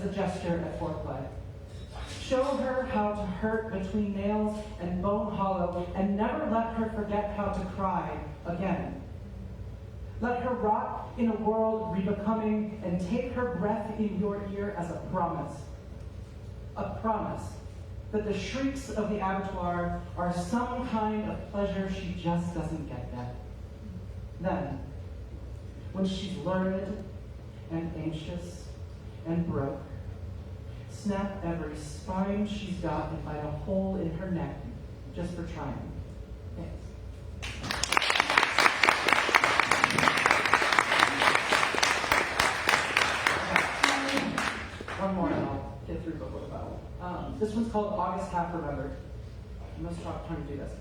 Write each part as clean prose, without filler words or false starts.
as a gesture at foreplay. Show her how to hurt between nails and bone hollow, and never let her forget how to cry again. Let her rot in a world rebecoming, and take her breath in your ear as a promise. A promise that the shrieks of the abattoir are some kind of pleasure she just doesn't get yet. Then, when she's lurid and anxious and broke, snap every spine she's got and bite a hole in her neck just for trying. Thanks. One more and I'll get through before the battle. This one's called August Half Remembered. I must try to do this.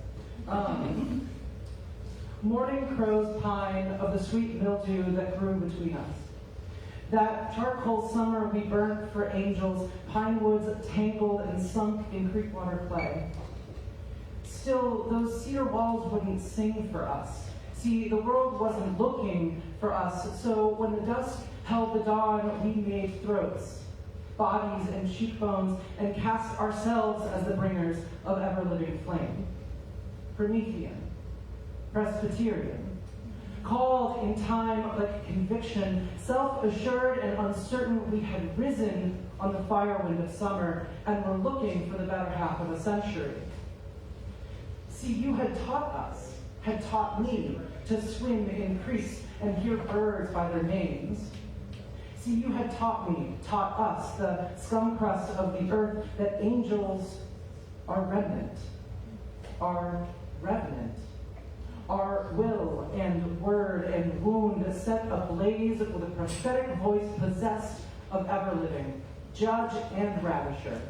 Morning crows pine of the sweet mildew that grew between us. That charcoal summer we burnt for angels, pine woods tangled and sunk in creek water clay. Still, those cedar walls wouldn't sing for us. See, the world wasn't looking for us, so when the dusk held the dawn, we made throats, bodies and cheekbones, and cast ourselves as the bringers of ever-living flame. Promethean, Presbyterian, called in time like conviction, self-assured and uncertain, we had risen on the fire wind of summer and were looking for the better half of a century. See, you had taught us, had taught me to swim in creeks and hear birds by their names. See, you had taught me, taught us, the scum crust of the earth, that angels are remnant, are revenant. Our will and word and wound set ablaze with a prophetic voice possessed of ever-living, judge and ravisher.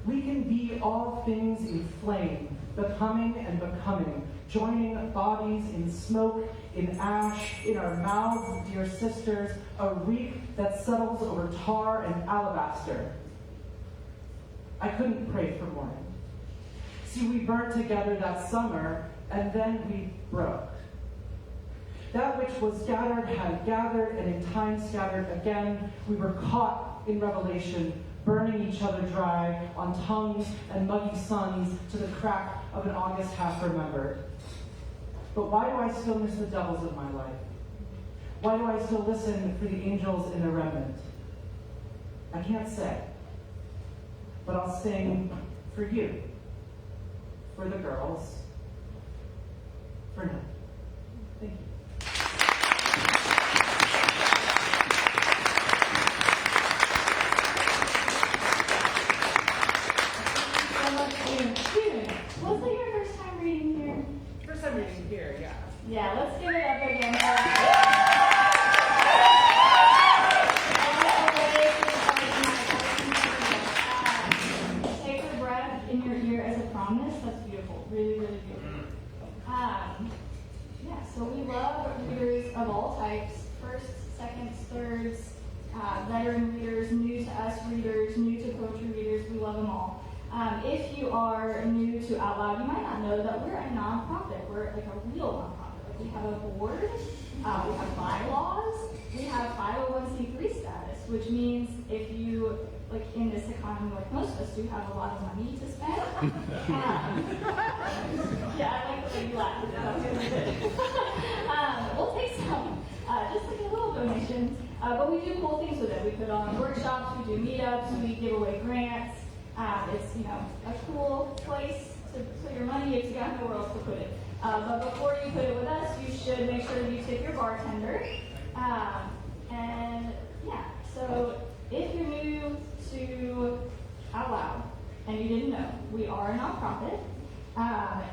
We can be all things in flame, becoming and becoming, joining bodies in smoke, in ash, in our mouths, dear sisters, a reek that settles over tar and alabaster. I couldn't pray for morning. See, we burnt together that summer, and then we broke. That which was scattered had gathered, and in time scattered again. We were caught in revelation, burning each other dry on tongues and muggy suns to the crack of an August half remembered. But why do I still miss the devils of my life? Why do I still listen for the angels in the remnant? I can't say, but I'll sing for you, for the girls, for now. Thank you. Was it your first time reading here? First time reading here, yeah. Yeah, let's give it up again. Take a breath in your ear as a promise. That's beautiful. Really, really beautiful. Yeah, so we love readers of all types. First, seconds, thirds, veteran readers, new to us readers, new to poetry readers. We love them all. If you are new to Out Loud, you might not know that we're a nonprofit. We're like a real nonprofit. Like we have a board, we have bylaws, we have 501c3 status, which means if you, like in this economy, like most of us do, have a lot of money to spend. Yeah, I like the way you laugh. We'll take some, just like a little donation. But we do cool things with it. We put on workshops, we do meetups, we give away grants. It's, a cool place to put your money if you got nowhere else to put it. But before you put it with us, you should make sure you tip your bartender. So if you're new to Out Loud and you didn't know, we are a nonprofit.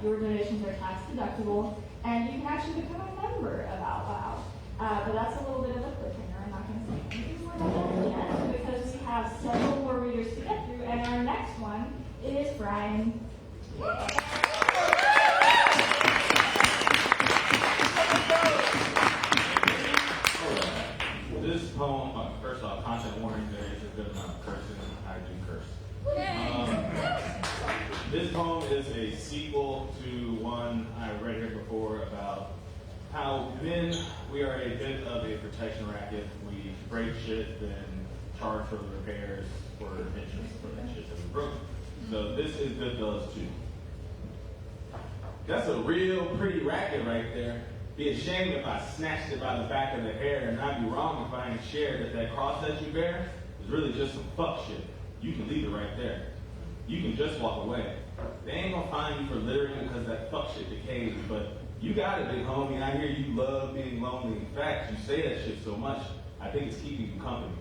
Your donations are tax deductible, and you can actually become a member of Out Loud. But that's a little bit of a cliffhanger. I'm not going to say anything more about that yet because we have several more readers to get through, and our next one is Brian. This poem, first off, content warning, there is a good amount of cursing. I do curse. This poem is a sequel to one I read here before about how men, we are a bit of a protection racket. We break shit, then charge for the repairs for interest for that shit that we broke. So this is Goodfellas 2. That's a real pretty racket right there. Be ashamed if I snatched it by the back of the hair, and I'd be wrong if I ain't shared that cross that you bear is really just some fuck shit. You can leave it right there. You can just walk away. They ain't gonna find you for littering because that fuck shit decays, but you got it, big homie. I hear you love being lonely. In fact, you say that shit so much, I think it's keeping you company.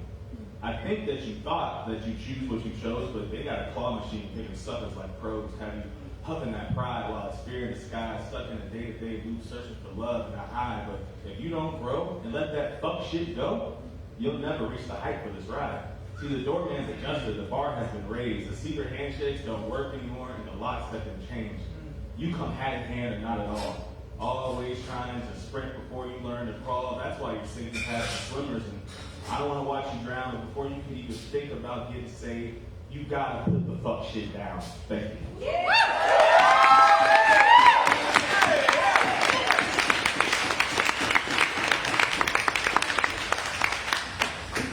I think that you thought that you choose what you chose, but they got a claw machine picking suckers like pros, having you huffing that pride while it's fear in the sky, stuck in a day-to-day loop, searching for love and a high. But if you don't grow and let that fuck shit go, you'll never reach the height for this ride. See, the doorman's adjusted, the bar has been raised, the secret handshakes don't work anymore, and the locks have been changed. You come hand in hand or not at all. Always trying to sprint before you learn to crawl. That's why you're sinking past the swimmers. And I don't want to watch you drown, but before you can even think about getting saved, you gotta put the fuck shit down. Thank you.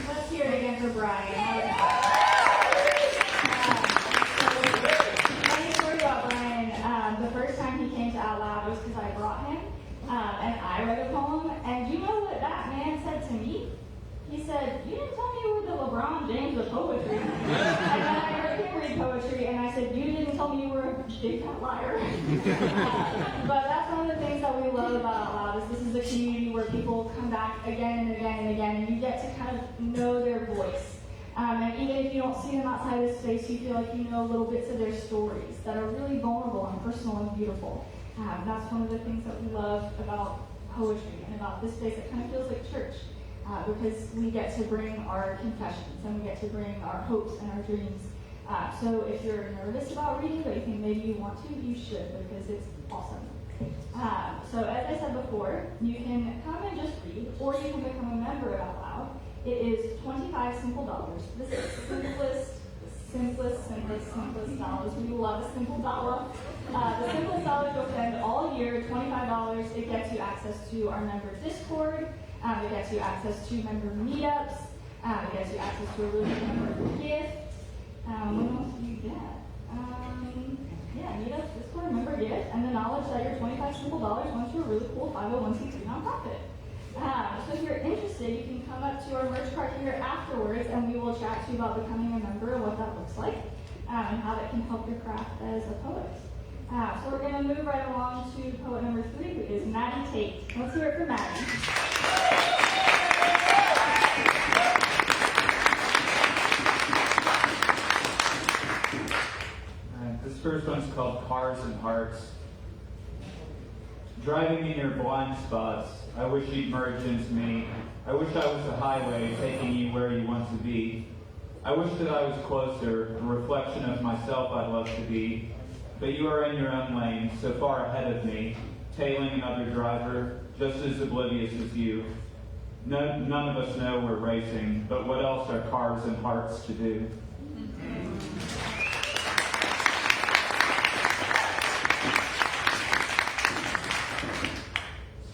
Let's hear it again for Brian. Funny story about Brian. The first time he came to Out Loud was because I brought him, and I read a poem. And you know what that man said to me? He said, "You didn't tell me you were the LeBron James of poetry." And then I heard him read poetry, and I said, "You didn't tell me you were a big fat liar." But that's one of the things that we love about Out Loud is this is a community where people come back again and again and again, and you get to kind of know their voice. And even if you don't see them outside of space, you feel like you know little bits of their stories that are really vulnerable and personal and beautiful. That's one of the things that we love about poetry and about this space. It kind of feels like church. Because we get to bring our confessions and we get to bring our hopes and our dreams. So if you're nervous about reading, but you think maybe you want to, you should, because it's awesome. So as I said before, you can come and just read, or you can become a member of Out Loud. It is $25 simple dollars. This is the simplest dollars. We love a simple dollar. The simplest dollar you'll spend all year, $25. It gets you access to our member Discord. It gets you access to member meetups. It gets you access to a really good member gift. What else do you get? Meetups, Discord, member gift, and the knowledge that your $25 simple dollars went to a really cool 501c3 nonprofit. So if you're interested, you can come up to our merch cart here afterwards, and we will chat to you about becoming a member and what that looks like, and how that can help your craft as a poet. So we're going to move right along to poet number 3, who is Maddie Tate. Let's hear it for Maddie. This first one's called Cars and Hearts. Driving in your blind spots, I wish you'd merge into me. I wish I was a highway taking you where you want to be. I wish that I was closer, a reflection of myself I'd love to be. But you are in your own lane, so far ahead of me, tailing another driver, just as oblivious as you. None of us know we're racing, but what else are cars and hearts to do?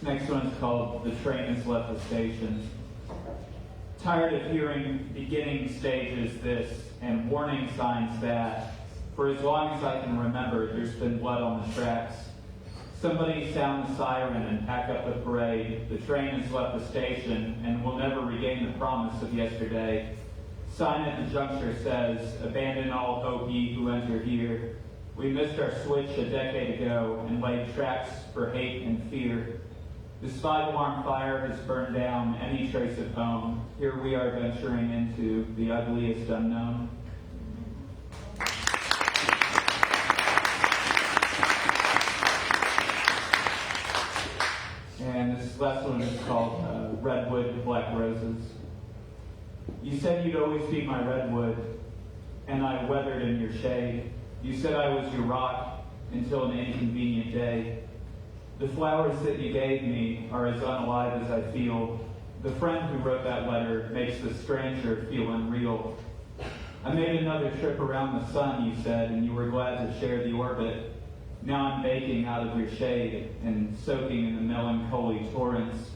Next one's called The Train Has Left the Station. Tired of hearing beginning stages this and warning signs that. For as long as I can remember, there's been blood on the tracks. Somebody sound the siren and pack up the parade. The train has left the station and will never regain the promise of yesterday. Sign at the juncture says, abandon all hope ye who enter here. We missed our switch a decade ago and laid tracks for hate and fear. This 5-alarm fire has burned down any trace of home. Here we are venturing into the ugliest unknown. And this last one is called Redwood Black Roses. You said you'd always be my redwood, and I weathered in your shade. You said I was your rock until an inconvenient day. The flowers that you gave me are as unalive as I feel. The friend who wrote that letter makes the stranger feel unreal. I made another trip around the sun, you said, and you were glad to share the orbit. Now I'm baking out of your shade and soaking in the melancholy torrents.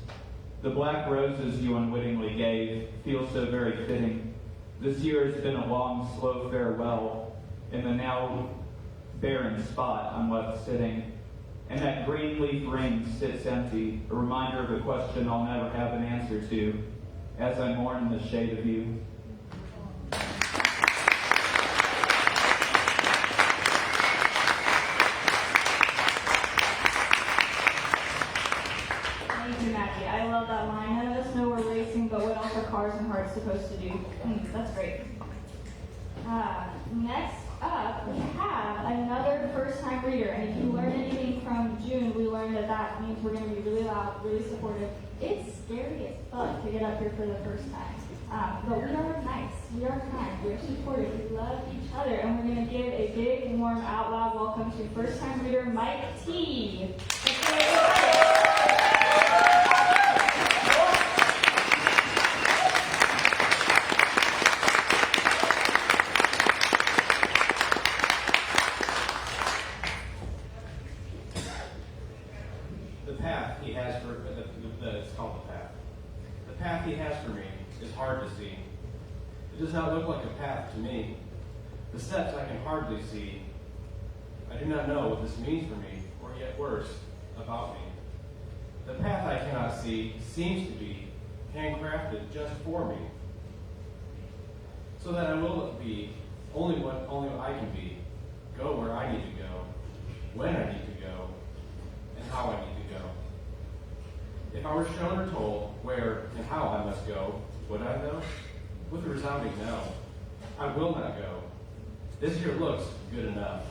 The black roses you unwittingly gave feel so very fitting. This year has been a long, slow farewell in the now barren spot I'm left sitting. And that green leaf ring sits empty, a reminder of a question I'll never have an answer to, as I mourn the shade of you. Thank you, Maggie. I love that line. None of us know we're racing, but what else are cars and hearts supposed to do? That's great. Next up, we have another first-time reader. And if you learned anything from June, we learned that that means we're going to be really loud, really supportive. It's scary as fuck to get up here for the first time. But we are nice, we are kind, we are supportive, we love each other, and we're going to give a big, warm, out loud welcome to first-time reader Mike T. The path he has for it's called the path. The path he has for me is hard to see. It does not look like a path to me. The steps I can hardly see. I do not know what this means for me, or yet worse, about me. The path I cannot see seems to be handcrafted just for me, so that I will be only what I can be, go where I need to go, when I need to go, and how I need to go. If I were shown or told where and how I must go, would I go? With a resounding no. I will not go. This year looks good enough.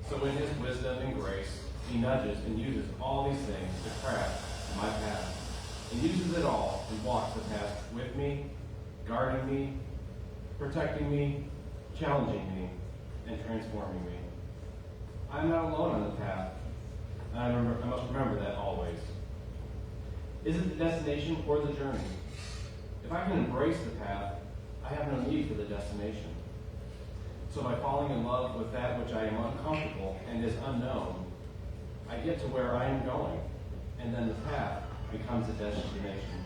So in his wisdom and grace, he nudges and uses all these things to craft my path, and uses it all and walks the path with me, guarding me, protecting me, challenging me, and transforming me. I'm not alone on the path, and I must remember that always. Is it the destination or the journey? If I can embrace the path, I have no need for the destination. So by falling in love with that which I am uncomfortable and is unknown, I get to where I am going, and then the path becomes a destination.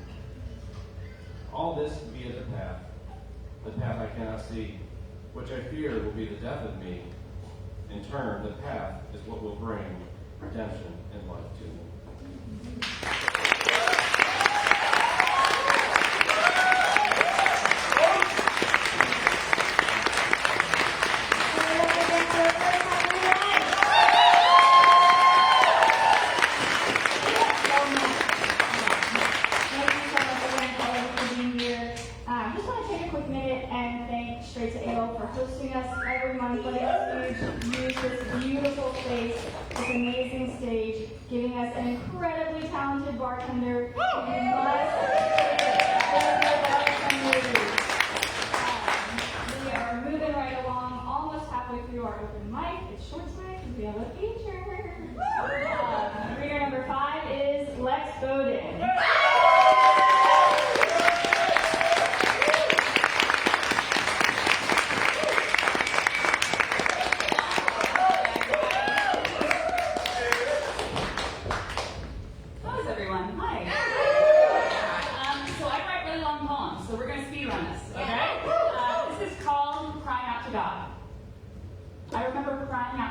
All this via the path I cannot see, which I fear will be the death of me. In turn, the path is what will bring redemption and life to me. Hosting us every month, letting us use this beautiful space, this amazing stage, giving us an incredibly talented bartender. We are moving right along, almost halfway through our open mic. It's short tonight because we have a feature. Reader number 5 is Lex Bowden.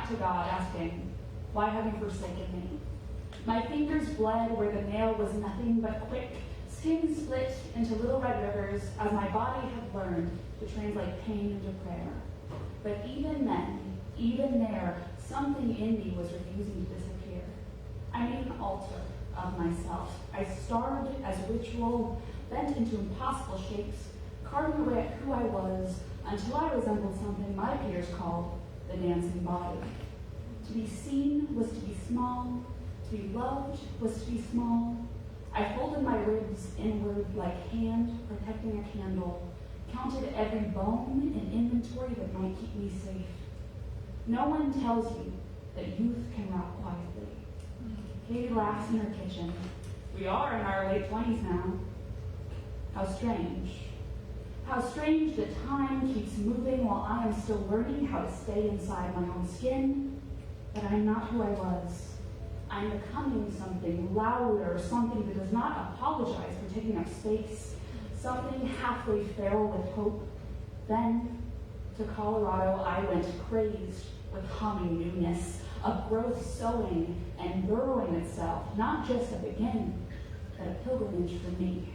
To God, asking, why have you forsaken me? My fingers bled where the nail was nothing but quick, skin split into little red rivers as my body had learned to translate pain into prayer. But even then, even there, something in me was refusing to disappear. I made an altar of myself. I starved as ritual, bent into impossible shapes, carving away at who I was until I resembled something my peers called the dancing body. To be seen was to be small. To be loved was to be small. I folded my ribs inward like hand protecting a candle, counted every bone in inventory that might keep me safe. No one tells you that youth can rot quietly. Katie laughs in her kitchen. We are in our late 20s now. How strange. How strange that time keeps moving while I am still learning how to stay inside my own skin, but I'm not who I was. I'm becoming something louder, something that does not apologize for taking up space, something halfway feral with hope. Then, to Colorado, I went crazed with humming newness, of growth sowing and burrowing itself, not just a beginning, but a pilgrimage for me.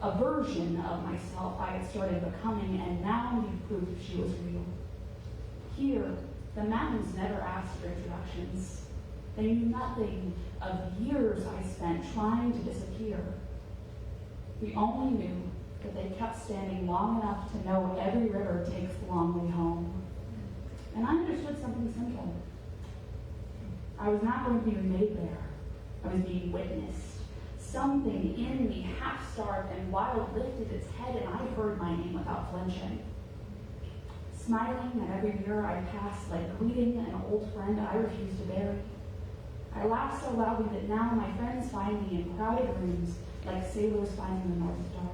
A version of myself I had started becoming, and now need proof she was real. Here, the mountains never asked for introductions. They knew nothing of years I spent trying to disappear. We only knew that they kept standing long enough to know every river takes the long way home. And I understood something simple. I was not going to be made there. I was being witnessed. Something in me, half-starved and wild, lifted its head, and I heard my name without flinching. Smiling at every mirror I passed, like greeting an old friend I refused to bury. I laughed so loudly that now my friends find me in crowded rooms, like sailors finding the North Star.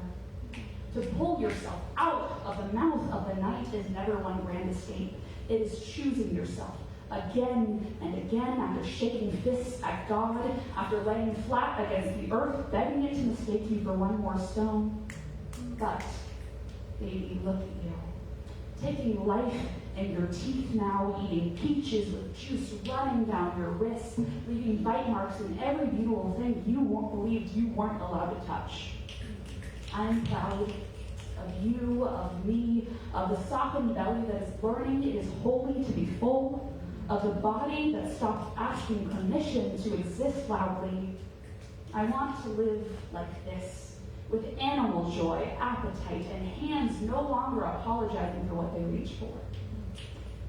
To pull yourself out of the mouth of the night is never one grand escape. It is choosing yourself again and again, after shaking fists at God, after laying flat against the earth, begging it to mistake you for one more stone. But, baby, look at you. Taking life in your teeth now, eating peaches with juice running down your wrists, leaving bite marks in every beautiful thing you believed you weren't allowed to touch. I'm proud of you, of me, of the softened belly that is learning it is holy to be full, of the body that stopped asking permission to exist loudly. I want to live like this, with animal joy, appetite, and hands no longer apologizing for what they reach for.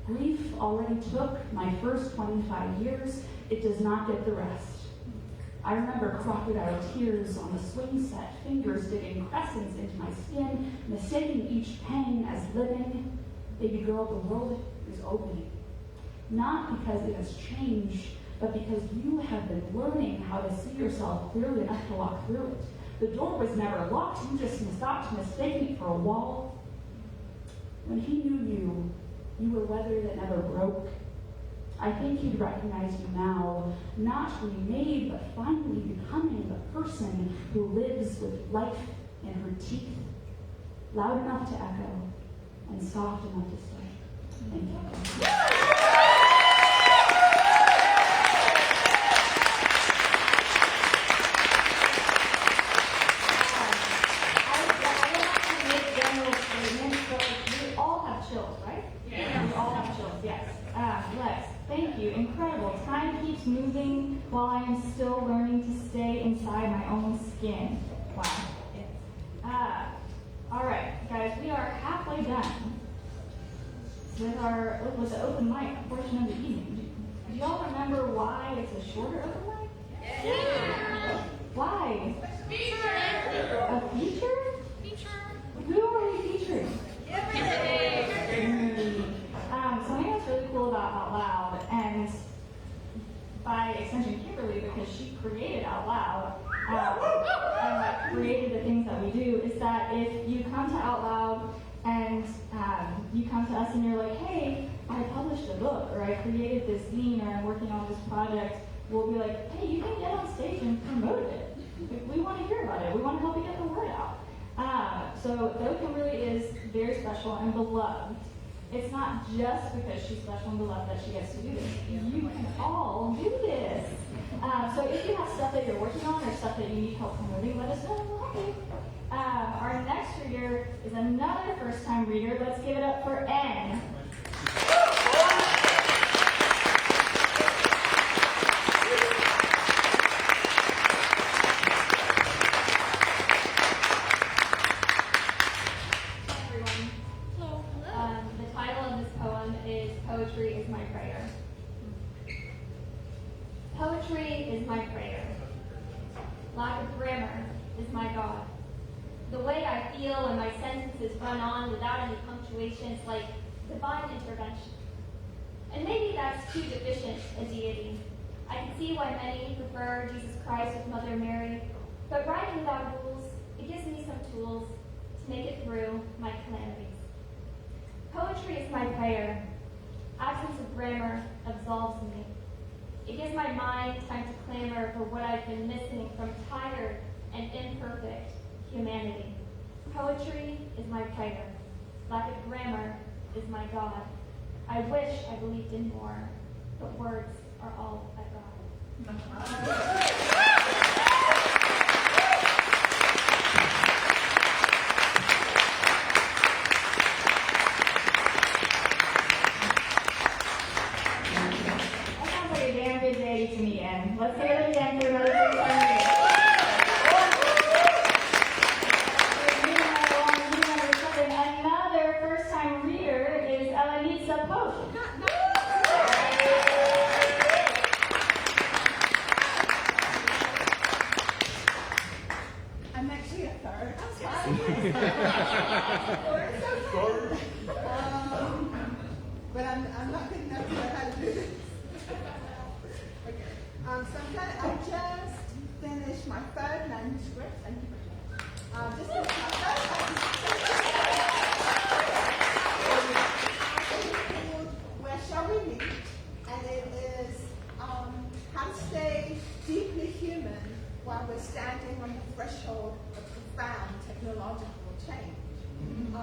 Grief already took my first 25 years. It does not get the rest. I remember crocodile tears on the swing set, fingers digging crescents into my skin, mistaking each pang as living. Baby girl, the world is opening. Not because it has changed, but because you have been learning how to see yourself clearly enough to walk through it. The door was never locked. You just stopped mistaking it for a wall. When he knew you, you were weather that never broke. I think he'd recognize you now, not remade, but finally becoming the person who lives with life in her teeth, loud enough to echo and soft enough to stay. Thank you. Thank you. Incredible. Time keeps moving while I am still learning to stay inside my own skin. Wow. All right, guys, we are halfway done with the open mic portion of the evening. Do y'all remember why it's a shorter open mic? Yeah. Why? A feature? Who are we featuring? Something that's really cool about Out Loud, and by extension Kimberly, because she created Out Loud, and created the things that we do, is that if you come to Out Loud and you come to us and you're like, hey, I published a book, or I created this zine, or I'm working on this project, we'll be like, hey, you can get on stage and promote it. We want to hear about it. We want to help you get the word out. So though Kimberly is very special and beloved, it's not just because she's special and beloved that she gets to do this. You can all do this. So if you have stuff that you're working on or stuff that you need help promoting, let us know. Okay. Our next reader is another first-time reader. Let's give it up for N. Poetry is my prayer. Poetry is my prayer. Lack of grammar is my God. The way I feel when my sentences run on without any punctuation is like divine intervention. And maybe that's too deficient a deity. I can see why many prefer Jesus Christ with Mother Mary, but writing without rules, it gives me some tools to make it through my calamities. Poetry is my prayer. Absence of grammar absolves me. It gives my mind time to clamor for what I've been missing from tired and imperfect humanity. Poetry is my prayer. Lack of grammar is my God. I wish I believed in more, but words are all I've got. That sounds like a damn good day to me, Ann. Let's hear it again for another first-time reader. Another first-time reader is Elenitza Pope. I'm actually a third. I'm sorry. But I'm not good enough to know how to do this. Okay. So I just finished my third manuscript. Thank you very much. This is my third manuscript. It's called Where Shall We Meet? And it is how to stay deeply human while we're standing on the threshold of profound technological change. I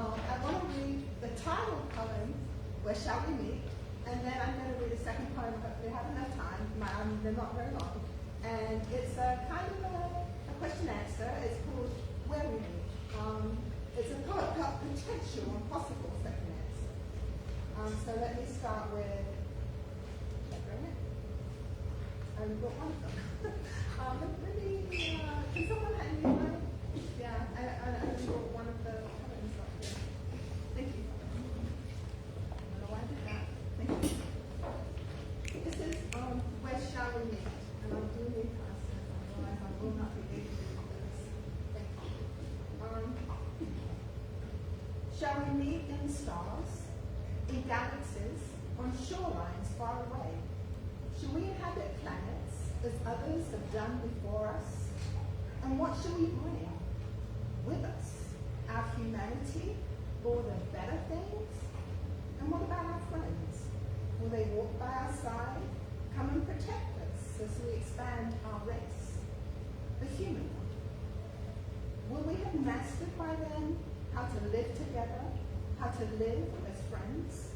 want to read the title poem, Where Shall We Meet? And then I'm going to read a second poem, hopefully I have enough time. They're not very long. And it's a kind of a question-answer. It's called Where We Meet. It's a poem about potential and possible second answer. So let me start with, I've got one of them. Maybe, can someone hand me one? Yeah, I wrote one of the poems up here. Thank you. I don't know why I did that. Thank you. This is Where Shall We Meet? And I'm doing it fast. Otherwise I will not be able to do this. Thank you. Shall we meet in stars, in galaxies, on shorelines far away? Shall we inhabit planets as others have done before us? And what shall we bring with us? Our humanity or the better things? And what about our friends? Will they walk by our side, come and protect us as we expand our race, the human one? Will we have mastered by then how to live together, how to live as friends?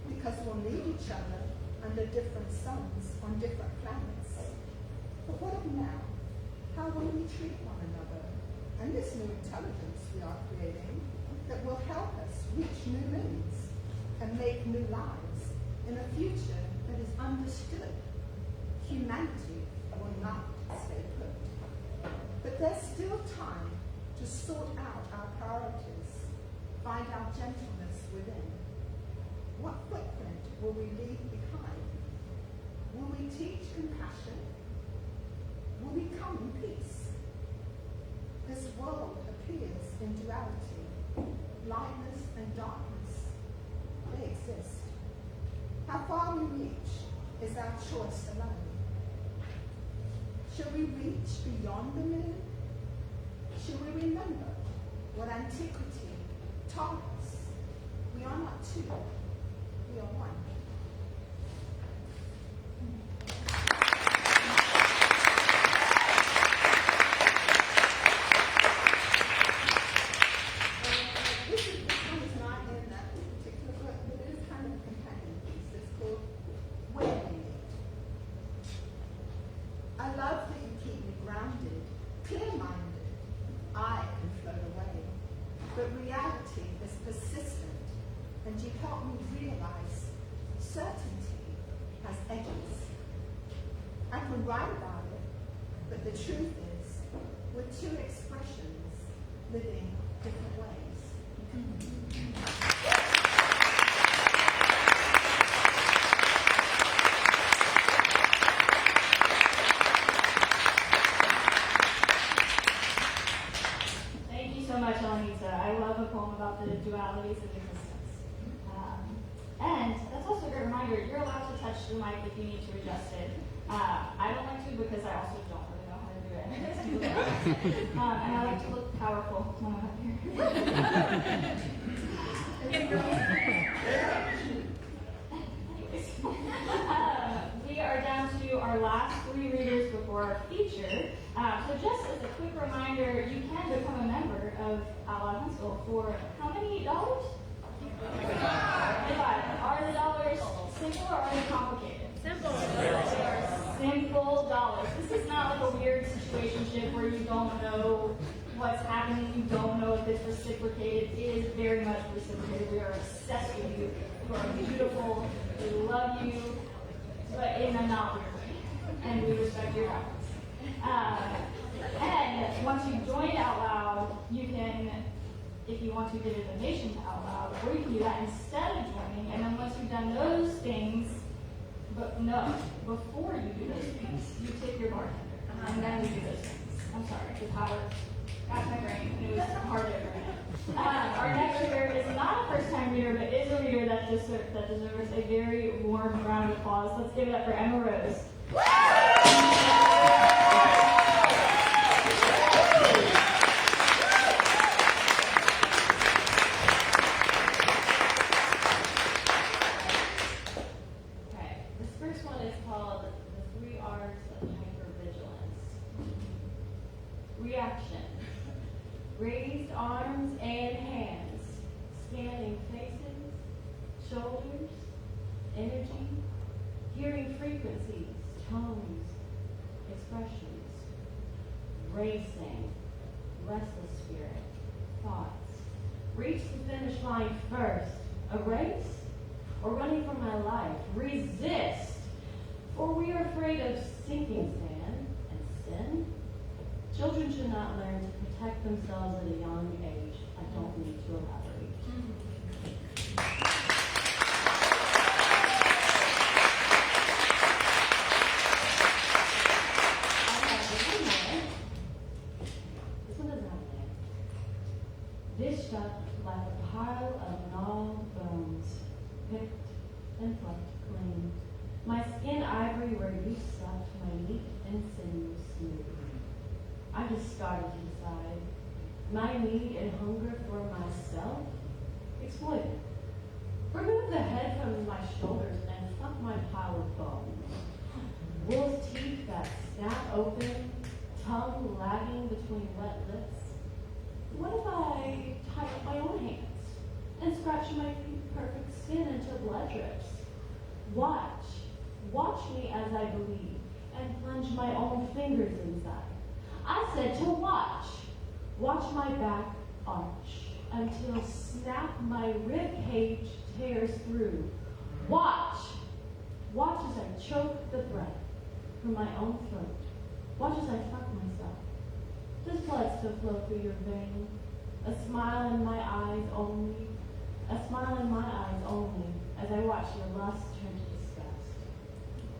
Because we'll need each other under different suns on different planets. But what of now? How will we treat one another and this new intelligence we are creating that will help us reach new limits and make new lives in a future that is understood? Humanity will not stay put. But there's still time to sort out our priorities, find our gentleness within. What footprint will we leave behind? Will we teach compassion? Will we come in peace? This world appears in duality, lightness and darkness. They exist. How far we reach is our choice alone. Shall we reach beyond the moon? Shall we remember what antiquity taught us? We are not two, we are one. This one is not in that particular book, but it is kind of a companion piece. It's called Where We Meet. I love that you keep me grounded, clear-minded. I can float away, but reality is persistent, and you help me realize certainty has edges. I can write about it, but the truth is, we're two expressions living different ways. Thank you so much, Elenitza. I love a poem about the dualities of existence. And that's also a great reminder, you're allowed to touch the mic if you need to adjust it. I don't like to because I also don't really know how to do it. And I like to look powerful when I'm up here. We are down to our last three readers before our feature. So just as a quick reminder, you can become a member of Ala council for how many dollars? $25. Are the dollars simple or are they complicated? Simple. They are simple dollars. This is not like a weird situationship where you don't know what's happening, you don't know if it's reciprocated. It is very much reciprocated. We are obsessed with you. You are beautiful. We love you, but in a not weird way. And we respect your values. And once you join Out Loud, you can, if you want to, give a donation to Out Loud, or you can do that instead of joining. And then once you've done those things, but no, before you do those things, you tip your bartender, and then you do those things. I'm sorry, the power got my brain, and it was hard to overhead. Our next reader is not a first-time reader, but is a reader that deserves a very warm round of applause. Let's give it up for Emma Rose. Reaction. Raised arms and hands, scanning faces, shoulders, energy, hearing frequencies, tones, expressions, racing, restless spirit, thoughts. Reach the finish line first. A race or running for my life. Resist, for we are afraid of sinking sand and sin. Children should not learn to protect themselves at a young age. I don't need to elaborate. This one doesn't have a name. Dished up like a pile of gnawed bones, picked and plucked clean. My skin ivory where you sucked, my meat and sinew smooth. I discarded to decide my need and hunger for myself. Exploit it. Remove the head from my shoulders and fuck my pile of bones. Wolf's teeth that snap open, tongue lagging between wet lips. What if I tie up my own hands and scratch my perfect skin into blood drips? Watch me as I bleed and plunge my own fingers inside. I said to watch my back arch until snap my rib cage tears through. Watch as I choke the breath from my own throat. Watch as I fuck myself. Does blood still flow through your vein? A smile in my eyes only as I watch your lust turn to disgust.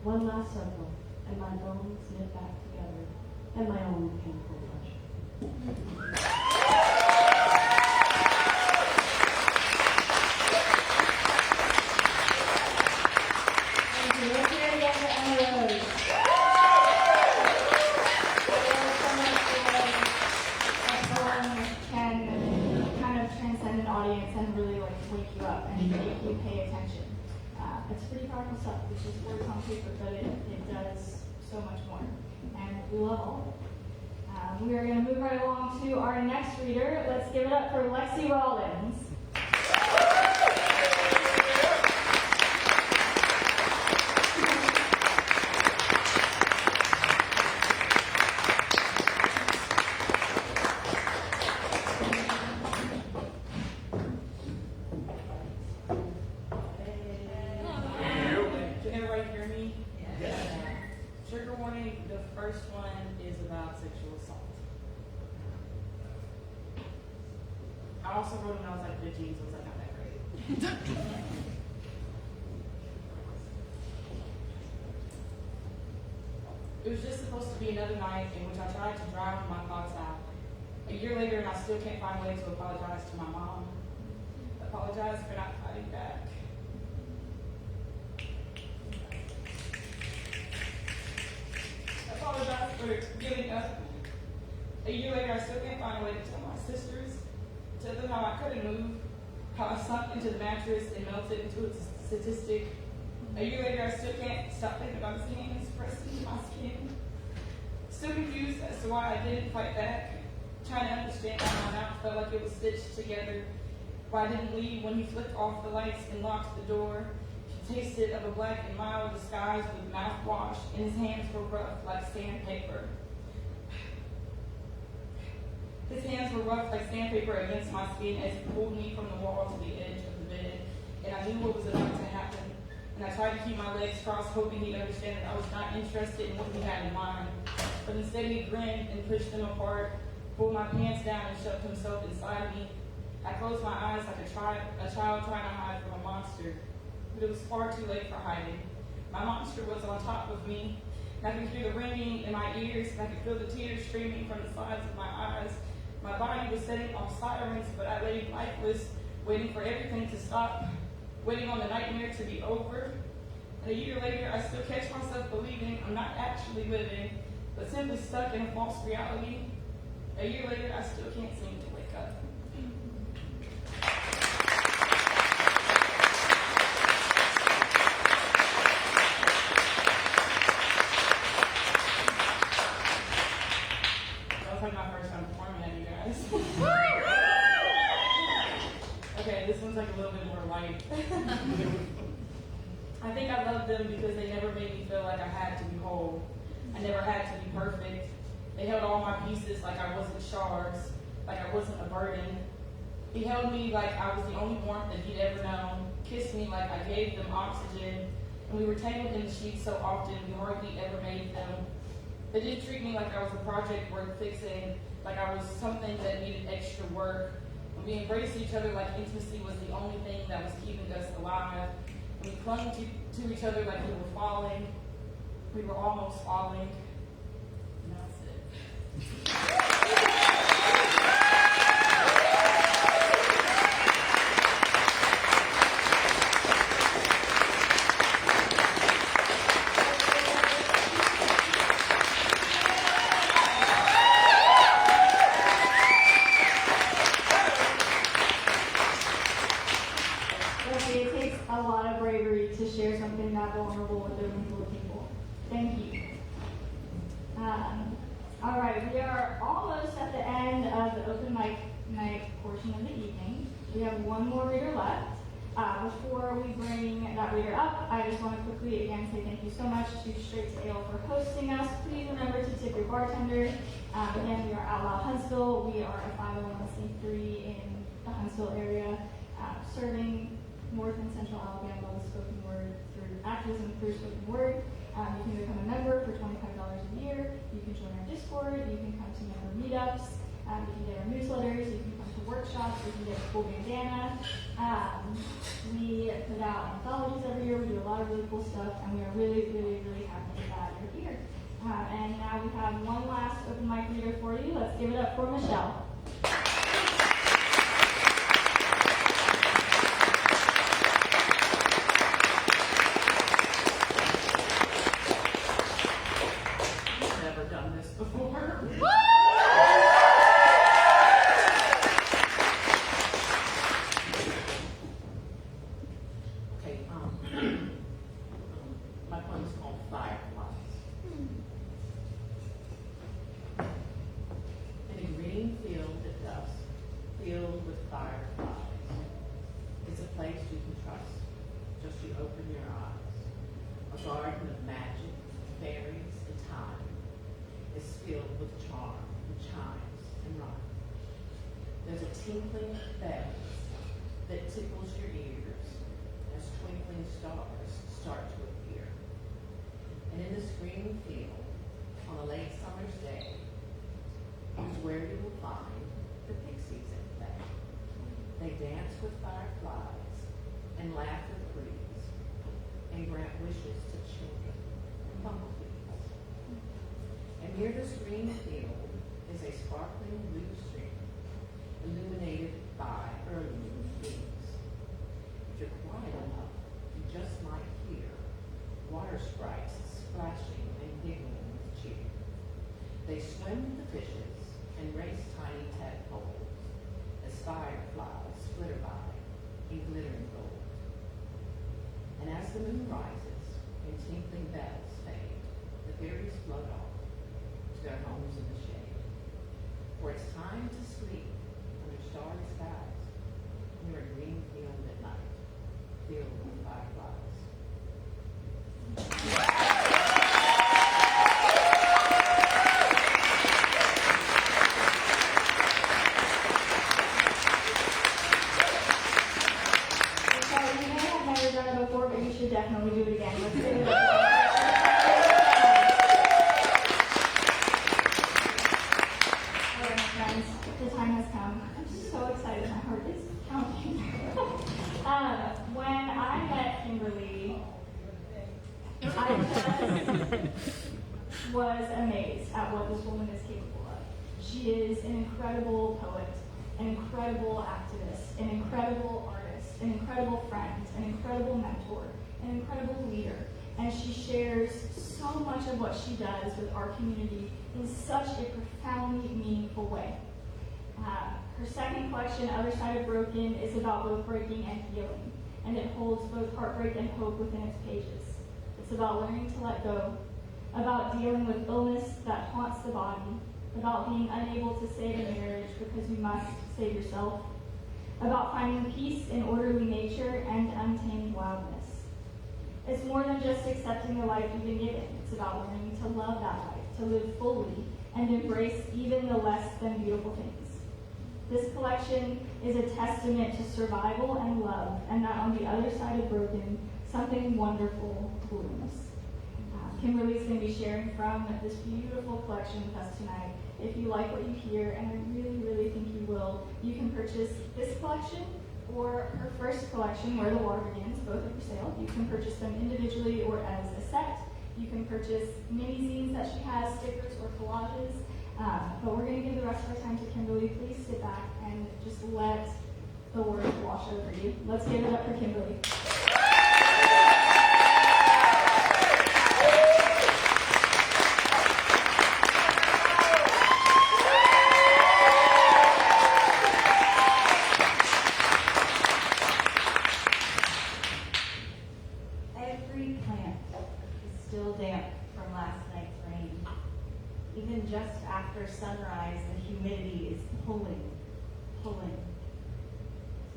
One last circle and my bones knit back together. And my own painful pleasure. Thank you. Let's hear it again for Emma Rose. That song can kind of transcend an audience and really like wake you up and make you pay attention. It's pretty powerful stuff. It's just words on paper, but it does so much more. And we love all of it. We are going to move right along to our next reader. Let's give it up for Lexi Rollins. Can everybody hear me? Yes. Trigger warning, the first one is about sexual assault. I also wrote when I was like 15, so it's like not that great. It was just supposed to be another night in which I tried to drown my thoughts out. A year later, and I still can't find a way to apologize to my mom. Apologize for not fighting back. Apologize for giving up. A year later, I still can't find a way to tell my sisters, tell them how I couldn't move, how I sunk into the mattress and melted into a statistic. A year later, I still can't stop thinking about his hands pressed into my skin. Still confused as to why I didn't fight back. trying to understand why my mouth felt like it was stitched together, why I didn't leave when he flipped off the lights and locked the door. He tasted of a black and mild disguise with mouthwash, and his hands were rough like sandpaper. His hands were rough like sandpaper against my skin as he pulled me from the wall to the edge of the bed, and I knew what was about to happen. And I tried to keep my legs crossed, hoping he'd understand that I was not interested in what he had in mind. But instead he grinned and pushed them apart, pulled my pants down and shoved himself inside me. I closed my eyes like a child trying to hide from a monster, but it was far too late for hiding. My monster was on top of me, and I could hear the ringing in my ears, and I could feel the tears streaming from the sides of my eyes. My body was setting off sirens, but I lay lifeless, waiting for everything to stop, waiting on the nightmare to be over. And a year later, I still catch myself believing I'm not actually living, but simply stuck in a false reality. A year later, I still can't seem to wake up. That was like my first time performing at you guys. Okay, this one's like a little bit more light. I think I love them because they never made me feel like I had to be whole. I never had to be perfect. They held all my pieces like I wasn't shards, like I wasn't a burden. He held me like I was the only warmth that he'd ever known, kissed me like I gave them oxygen, and we were tangled in the sheets so often we hardly ever made them. They didn't treat me like I was a project worth fixing, like I was something that needed extra work. And we embraced each other like intimacy was the only thing that was keeping us alive. And we clung to each other like we were falling. We were almost falling. And that's it. It takes a lot of bravery to share something that vulnerable with a room full of people. Thank you. All right, we are almost at the end of the open mic night portion of the evening. We have one more reader left. Before we bring that reader up, I just want to quickly again say thank you so much to Straight to Ale for hosting us. Please remember to tip your bartender. Again, we are Outlaw Huntsville. We are a 501c3 in the Huntsville area, serving North and Central Alabama with spoken word through activism through spoken word. You can become a member for $25 a year. You can join our Discord. You can come to member meetups. You can get our newsletters. You can come to workshops. You can get a cool bandana. We put out anthologies every year. We do a lot of really cool stuff, and we are really, really, really happy that you're here. And now we have one last open mic reader for you. Let's give it up for Michelle. Tinkling bells that tickles your ears as twinkling stars start to appear. And in this green field, on a late summer's day, is where you will find the pixies at play. They dance with fireflies and laugh with breeze and grant wishes to children and bumblebees. And near this green field is a sparkling blue stream illuminated by early moon beams. If you're quiet enough, you just might hear water sprites splashing and giggling with cheer. They swim with the fishes and race tiny tadpoles as fireflies flitter by in glittering gold. And as the moon rises and tinkling bells fade, the fairies float off to their homes in the shade. for it's time to sleep under starry skies near a green field at night, filled with fireflies. So you may have never done it before, but you should definitely do it again. Let's give it up. All right, friends, the time has come. I'm so excited. My heart is pounding. When I met Kimberly, I just was amazed at what this woman is capable of. She is an incredible poet, an incredible activist, an incredible artist, an incredible friend, an incredible mentor, an incredible leader. And she shares so much of what she does with our community in such a profoundly meaningful way. Her second collection, Other Side of Broken, is about both breaking and healing, and it holds both heartbreak and hope within its pages. It's about learning to let go, about dealing with illness that haunts the body, about being unable to save a marriage because you must save yourself, about finding peace in orderly nature and untamed wildness. It's more than just accepting the life you've been given. It's about learning to love that life, to live fully, and embrace even the less than beautiful things. This collection is a testament to survival and love, and that on the other side of broken, something wonderful blooms. Kimberly's going to be sharing from this beautiful collection with us tonight. If you like what you hear, and I really, really think you will, you can purchase this collection or her first collection, Where the Water Begins. Both are for sale. You can purchase them individually or as a set. You can purchase mini zines that she has, stickers or collages. But we're going to give the rest of our time to Kimberly. Please sit back and just let the word wash over you. Let's give it up for Kimberly. Every plant is still damp from last night's rain. Even just after sunrise, the humidity is pulling.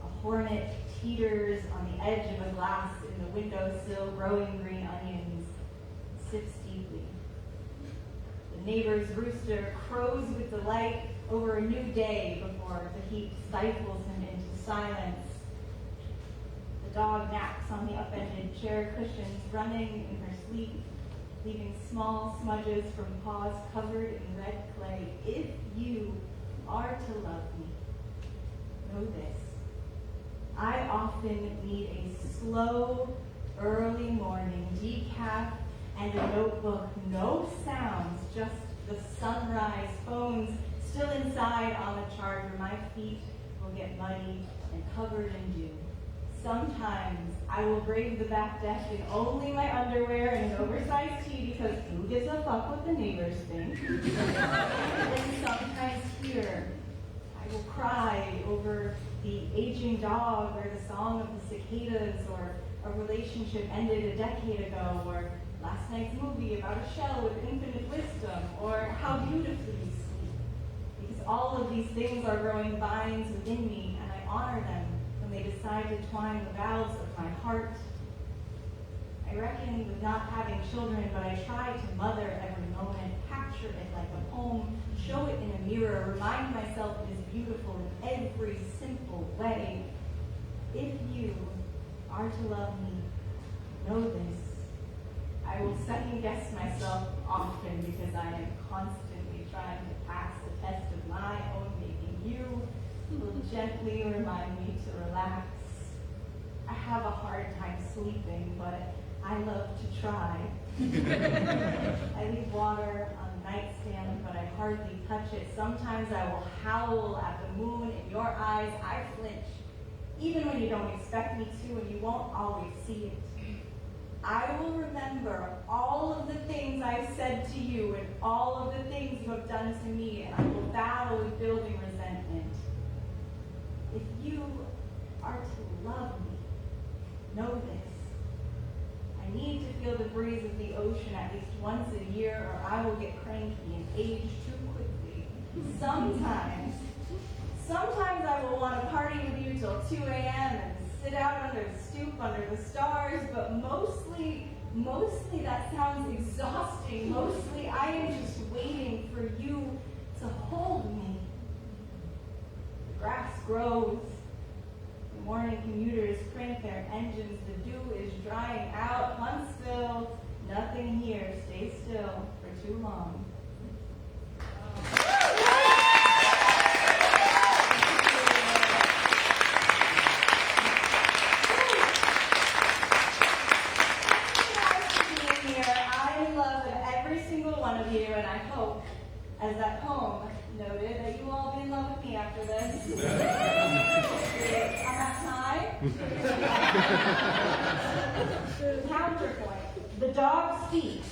A hornet teeters on the edge of a glass in the windowsill, growing green onions, sips deeply. The neighbor's rooster crows with delight over a new day before the heat stifles him into silence. The dog naps on the upended chair cushions, running in her sleep, leaving small smudges from paws covered in red clay. If you are to love me, know this. I often need a slow, early morning decaf and a notebook. No sounds, just the sunrise, phones still inside on the charger. My feet will get muddy and covered in dew. Sometimes I will brave the back deck in only my underwear and an oversized tee because who gives a fuck what the neighbors think? And sometimes here, I will cry over the aging dog or the song of the cicadas or a relationship ended a decade ago or last night's movie about a shell with infinite wisdom or how beautifully you sleep. Because all of these things are growing vines within me and I honor them when they decide to twine the valves of my heart. I reckon with not having children, but I try to mother every moment, capture it like a poem, show it in a mirror, remind myself it is beautiful in every simple way. If you are to love me, know this. I will second guess myself often because I am constantly trying to pass the test of my own making. You will gently remind me to relax. I have a hard time sleeping, but I love to try. I leave water on the nightstand, but I hardly touch it. Sometimes I will howl at the moon in your eyes. I flinch, even when you don't expect me to, and you won't always see it. I will remember all of the things I've said to you and all of the things you have done to me, and I will battle with building resentment. If you are to love me, know this. I need to feel the breeze of the ocean at least once a year or I will get cranky and age too quickly. Sometimes I will want to party with you till 2 a.m. and sit out under the stoop under the stars, but mostly that sounds exhausting. Mostly I am just waiting for you to hold me. The grass grows. The morning commuters crank their engines. The dew is drying out. Huntsville, nothing here. Stay still for too long. And I hope, as that poem noted, that you will all be in love with me after this. I'm at time. Counterpoint. The dog speaks.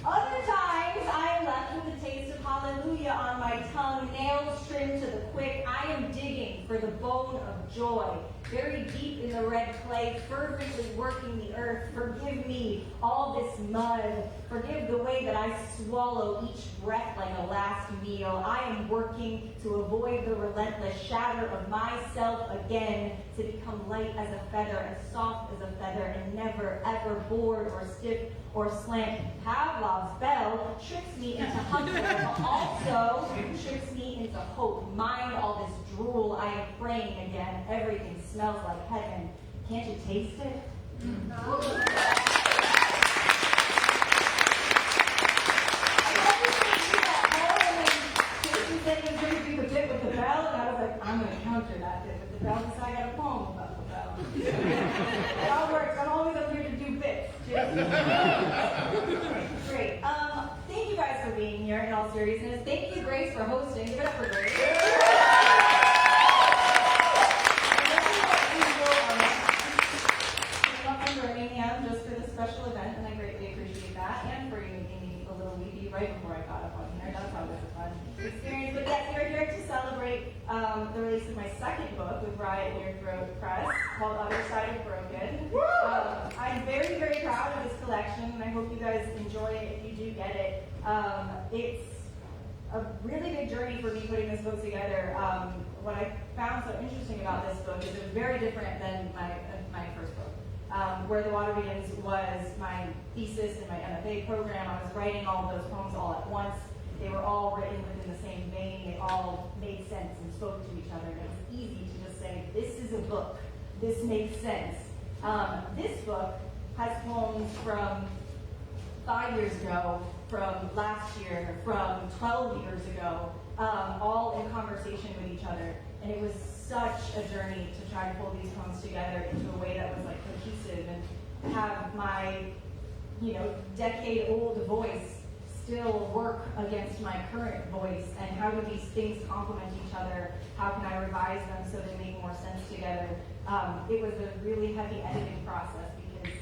Other times I am left with a taste of hallelujah on my tongue, nails trimmed to the quick. I am digging for the bone of joy, very deep in the red clay, fervently working the earth. Forgive me all this mud. Forgive the way that I swallow each breath like a last meal. I am working to avoid the relentless shatter of myself again, to become light as a feather and soft as a feather and never ever bored or stiff or slant. Pavlov's bell tricks me into hunger, but also tricks me into hope. Mind all this drool, I am praying again. Everything smells like heaven. Can't you taste it? No. I thought you were going to do that poem, and Jason said he was going to do the bit with the bell, and I was like, I'm going to counter that bit with the bell because I got a poem about the bell. It all works. I'm always up here to do bits. Great. Thank you guys for being here in all seriousness. Thank you, Grace, for hosting. Give it up for Grace. Just for this special event, and I greatly appreciate that, and for you making me a little weepy right before I got up on here. That's always a fun experience. But yes, we're here to celebrate the release of my second book with Riot in Your Throat Press, called Other Side of Broken. I'm very, very proud of this collection, and I hope you guys enjoy it if you do get it. It's a really big journey for me putting this book together. What I found so interesting about this book is it's very different than my first book. Where the Water Begins was my thesis in my MFA program. I was writing all of those poems all at once. They were all written within the same vein. They all made sense and spoke to each other. And it was easy to just say, this is a book. This makes sense. This book has poems from 5 years ago, from last year, from 12 years ago, all in conversation with each other. And it was such a journey to try to pull these poems together into a way that was like cohesive and have my, decade-old voice still work against my current voice, and how do these things complement each other? How can I revise them so they make more sense together? It was a really heavy editing process because,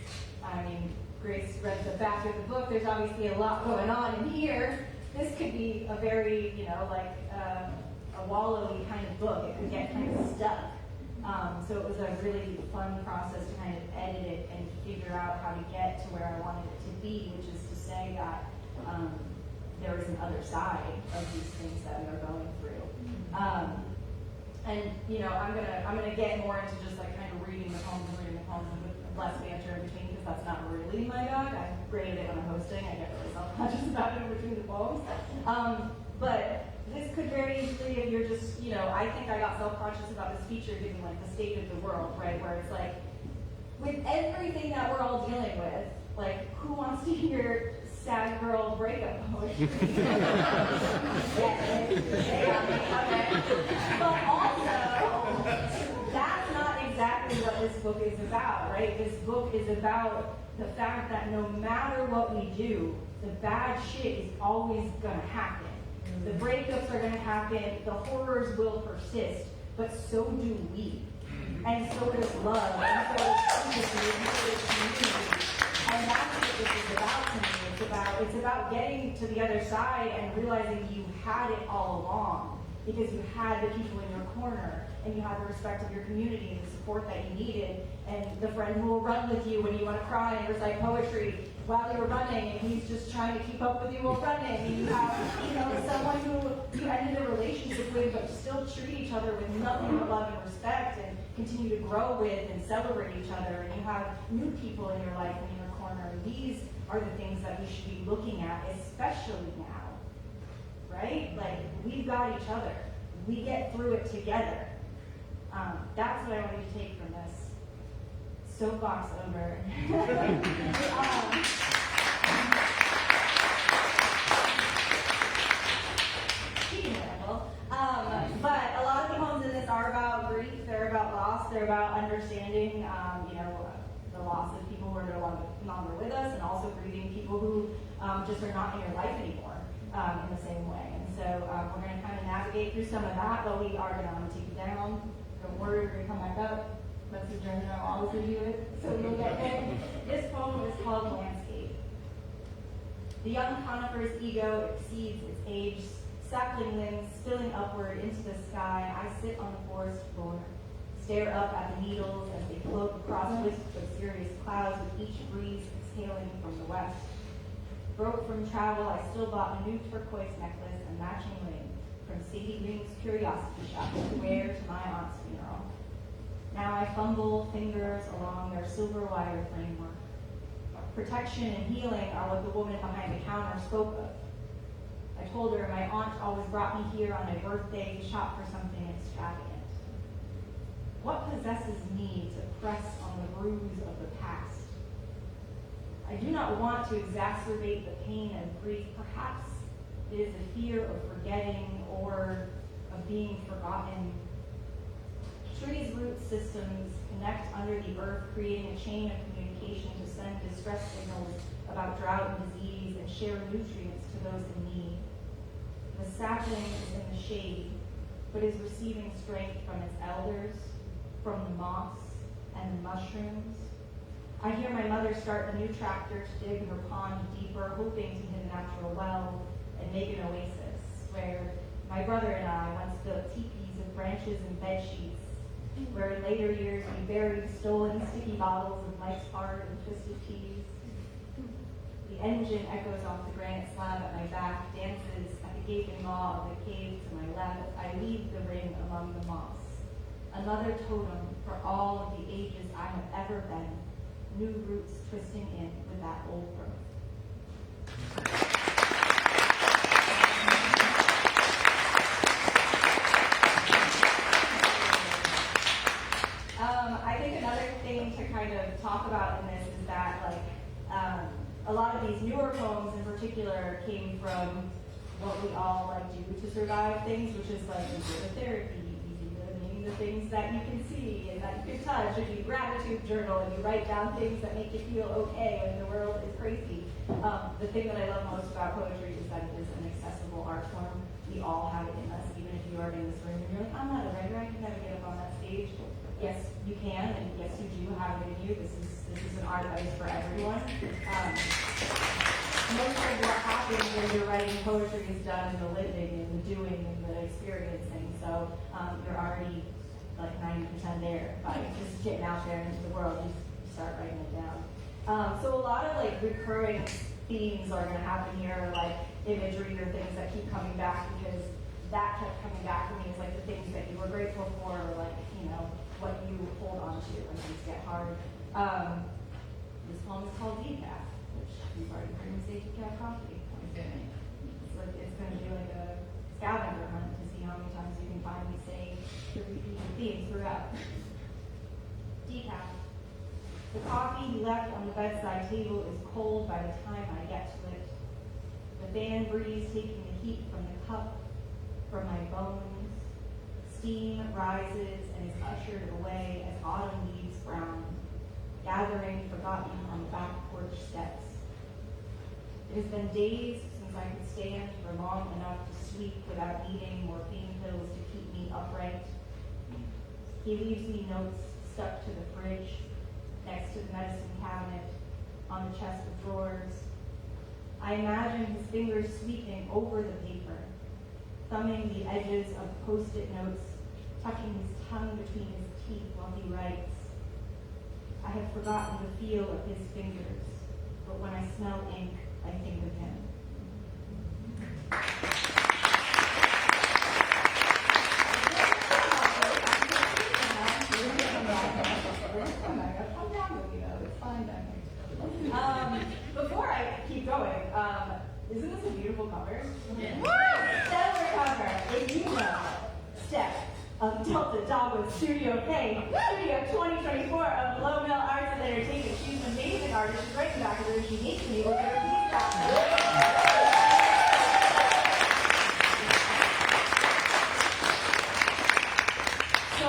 Grace read the back of the book. There's obviously a lot going on in here. This could be a very, a wallowy kind of book. It could get kind of stuck. So it was a really fun process to kind of edit it and figure out how to get to where I wanted it to be, which is to say that there is an other side of these things that we are going through. I'm gonna get more into just like kind of reading the poems with less banter in between, because that's not really my dog. I'm great at it when I'm hosting. I get really self-conscious about it in between the poems. But this could very easily, if you're just, I think I got self-conscious about this feature given like the state of the world, right? Where it's like, with everything that we're all dealing with, like, who wants to hear sad girl breakup poetry? Okay. But also, that's not exactly what this book is about, right? This book is about the fact that no matter what we do, the bad shit is always gonna happen. The breakups are going to happen, the horrors will persist, but so do we. And so does love, and so does sympathy, and so does community. And that's what this is about to me. It's about getting to the other side and realizing you had it all along, because you had the people in your corner, and you had the respect of your community and the support that you needed, and the friend who will run with you when you want to cry and recite poetry while you're running, and he's just trying to keep up with you while running, and you have, someone who you ended a relationship with, but still treat each other with nothing but love and respect, and continue to grow with and celebrate each other, and you have new people in your life in your corner. These are the things that we should be looking at, especially now, right? Like, we've got each other. We get through it together. That's what I want you to take from this. Soapbox over. But a lot of the poems in this are about grief, they're about loss, they're about understanding, the loss of people who are no longer with us, and also grieving people who just are not in your life anymore in the same way. And so we're going to kind of navigate through some of that, but we are going to take it down. Don't worry, we're going to come back up. Let's adjourn and I'll always review it, so you'll get there. This poem is called Landscape. The young conifer's ego exceeds its age, sapling limbs spilling upward into the sky. I sit on the forest floor, stare up at the needles as they float across wisps of serious clouds with each breeze exhaling from the west. Broke from travel, I still bought a new turquoise necklace and matching ring from Sadie Green's curiosity shop to wear to my aunt's funeral. Now I fumble fingers along their silver wire framework. Protection and healing are what the woman behind the counter spoke of. I told her my aunt always brought me here on my birthday to shop for something extravagant. What possesses me to press on the bruise of the past? I do not want to exacerbate the pain and grief. Perhaps it is a fear of forgetting or of being forgotten. Trees' root systems connect under the earth, creating a chain of communication to send distress signals about drought and disease and share nutrients to those in need. The sapling is in the shade, but is receiving strength from its elders, from the moss and the mushrooms. I hear my mother start a new tractor to dig her pond deeper, hoping to hit a natural well and make an oasis, where my brother and I once built teepees of branches and bed sheets, where in later years we buried stolen sticky bottles of Mike's Hard and Twisted Teas. The engine echoes off the granite slab at my back, dances at the gaping maw of the cave to my left. I leave the ring among the moss. Another totem for all of the ages I have ever been, new roots twisting in with that old growth. I think another thing to kind of talk about in this is that, a lot of these newer poems in particular came from what we all do to survive things, which is you go to therapy, you name the things that you can see and that you can touch, and you gratitude journal, and you write down things that make you feel okay when the world is crazy. The thing that I love most about poetry is that it is an accessible art form. We all have it in us, even if you are in this room and you're like, I'm not a writer, I can never get up on that stage. Yes, you can, and yes, you do have it in you. This is an art that is for everyone. Most of what happens when you're writing poetry is done in the living and the doing and the experiencing. So you're already 90% there by just getting out there into the world. You start writing it down. So a lot of recurring themes are going to happen here, imagery or things that keep coming back, because that kept coming back to me as the things that you were grateful for, or what you hold on to when things get hard. This poem is called Decaf, which you've already heard me say decaf coffee. It's going to be like a scavenger hunt to see how many times you can find me saying the repeating themes throughout. Decaf. The coffee left on the bedside table is cold by the time I get to it. The fan breeze taking the heat from the cup, from my bones. Steam rises and is ushered away as autumn leaves brown, gathering forgotten on the back porch steps. It has been days since I could stand for long enough to sleep without needing morphine pills to keep me upright. He leaves me notes stuck to the fridge, next to the medicine cabinet, on the chest of drawers. I imagine his fingers sweeping over the paper, thumbing the edges of post-it notes, tucking his tongue between his teeth while he writes. I have forgotten the feel of his fingers, but when I smell ink, I think of him. Before I keep going, isn't this a beautiful cover? Stellar cover. If you know, Steph of Delta Dogwood Studio K, Studio 2024 of Low Mill Arts and Entertainment. She's an amazing artist. She's right in the back of her. She needs to be able to get her piece back. So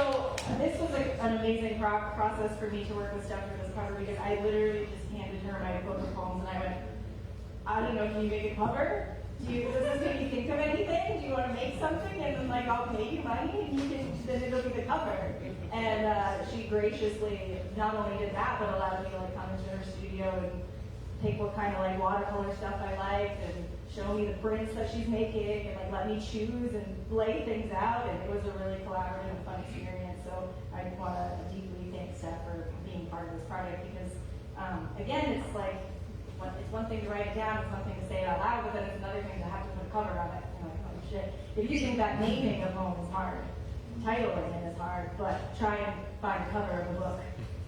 this was an amazing process for me to work with Steph for this cover because I literally just handed her my book of poems and I went, I don't know, can you make a cover? Does this make you think of anything? Do you want to make something? And then I'll pay you money and then it'll be the cover. And she graciously not only did that, but allowed me to come into her studio and take what kind of watercolor stuff I liked and show me the prints that she's making and let me choose and lay things out. And it was a really collaborative and fun experience. So I want to deeply thank Steph for being part of this project because, again, it's it's one thing to write it down, it's one thing to say it out loud, but then it's another thing to have to put a cover on it. Oh shit. If you think that naming a poem is hard, titling it is hard, but try and find a cover of a book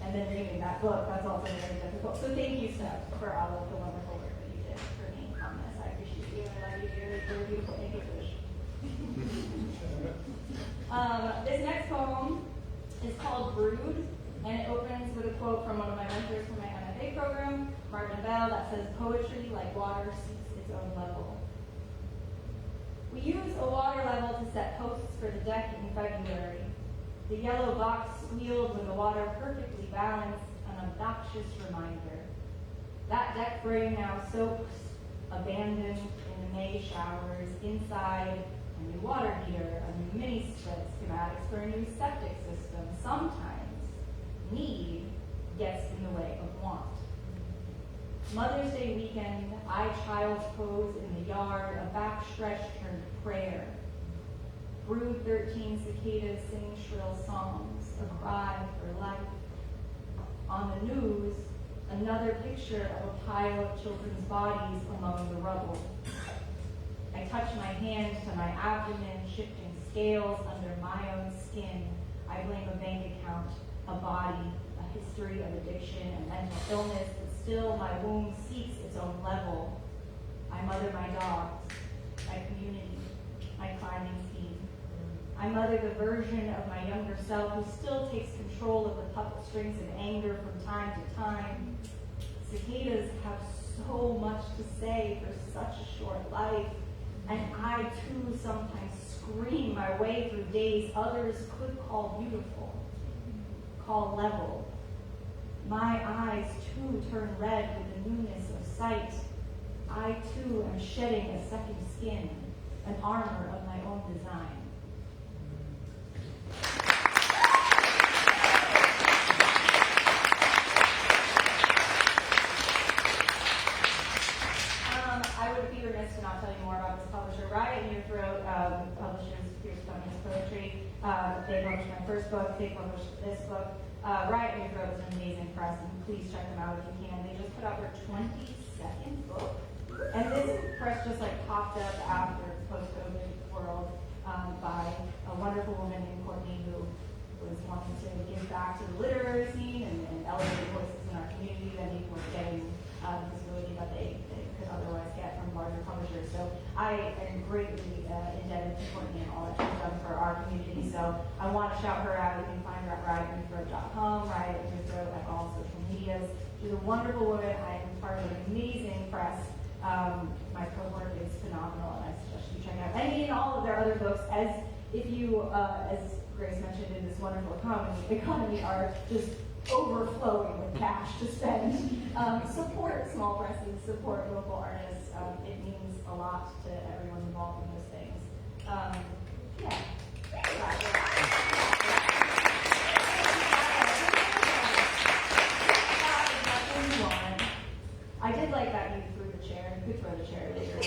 and then reading that book, that's also very difficult. So thank you, Steph, for all of the wonderful work that you did for me on this. I appreciate you and I love you dearly. You're a beautiful English. This next poem is called Brood, and it opens with a quote from one of my mentors from my MFA program, Martin Bell, that says, "Poetry, like water, seeks its own level." We use a water level to set posts for the deck in February. The yellow box squealed when the water perfectly balanced, an obnoxious reminder. That deck frame now soaks, abandoned in the May showers, inside a new water heater, a new mini split, schematics for a new septic system. Sometimes need gets in the way of want. Mother's Day weekend, I child's pose in the yard, a backstretch turned prayer. Brood 13 cicadas sing shrill songs, a cry for life. On the news, another picture of a pile of children's bodies among the rubble. I touch my hand to my abdomen, shifting scales under my own skin. I blame a bank account, a body, a history of addiction and mental illness, but still my womb seeks its own level. I mother my dogs, my community, my climbing feet. I mother the version of my younger self who still takes control of the puppet strings of anger from time to time. Cicadas have so much to say for such a short life, and I too sometimes scream my way through days others could call beautiful, call level. My eyes too turn red with the newness of sight. I too am shedding a second skin, an armor of my own design. I would be remiss to not tell you more about this publisher. Riot in Your Throat publishes Fierce Feminist Poetry. They published my first book. They published this book. Riot in Your Throat is an amazing press, and please check them out if you can. They just put out their 22nd book. And this press just popped up after post-COVID world by a wonderful woman named Courtney who was wanting to give back to the literary scene and elevate voices in our community that maybe weren't getting the visibility that they could otherwise get from larger publishers. So I am greatly indebted to Courtney and all that she's done for our community. So I want to shout her out. You can find her at riotinyourthroat.com, Riot in Your Throat at all social medias. She's a wonderful woman. I am part of an amazing press. My cohort is phenomenal, and I suggest you check it out. And all of their other books, as Grace mentioned in this wonderful economy are just overflowing with cash to spend. Support small presses, support local artists. It means a lot to everyone involved in those things. I did like that you threw the chair. You could throw the chair later.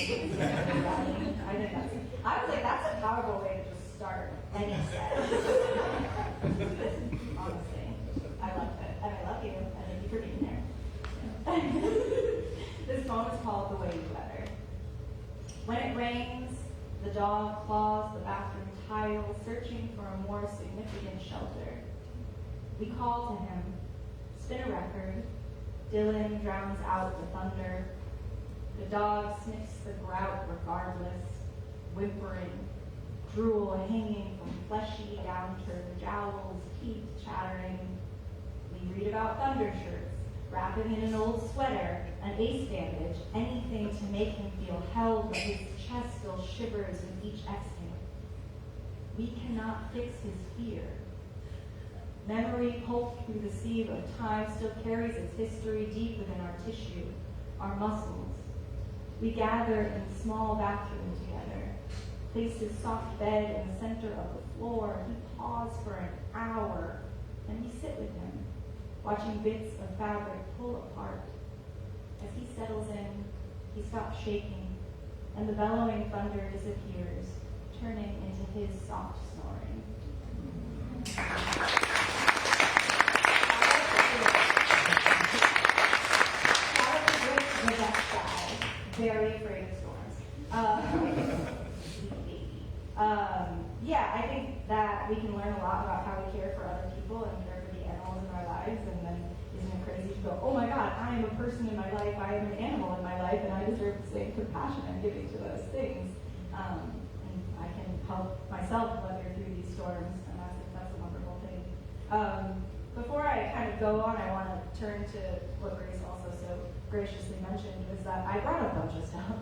I was like, that's a powerful way to just start any set. for being there. This poem is called The Wavy Weather. When it rains, the dog claws the bathroom tile, searching for a more significant shelter. We call to him, spin a record. Dylan drowns out the thunder. The dog sniffs the grout regardless, whimpering, drool hanging from fleshy, downturned jowls, teeth chattering. We read about thunder shirts, wrapping in an old sweater, an ace bandage, anything to make him feel held, but his chest still shivers with each exhale. We cannot fix his fear. Memory pulped through the sieve of time still carries its history deep within our tissue, our muscles. We gather in the small bathroom together, place his soft bed in the center of the floor. He paused for an hour, and we sit with him, watching bits of fabric pull apart. As he settles in, he stops shaking, and the bellowing thunder disappears, turning into his soft snoring. Very afraid of storms. Yeah, I think that we can learn a lot about how we care for other people and care for the animals in our lives, and then isn't it crazy to go, oh my God, I am a person in my life, I am an animal in my life, and I deserve the same compassion I'm giving to those things. And I can help myself weather through these storms, and that's a wonderful thing. Before I kind of go on, I want to turn to what Grace also so graciously mentioned, is that I brought a bunch of stuff.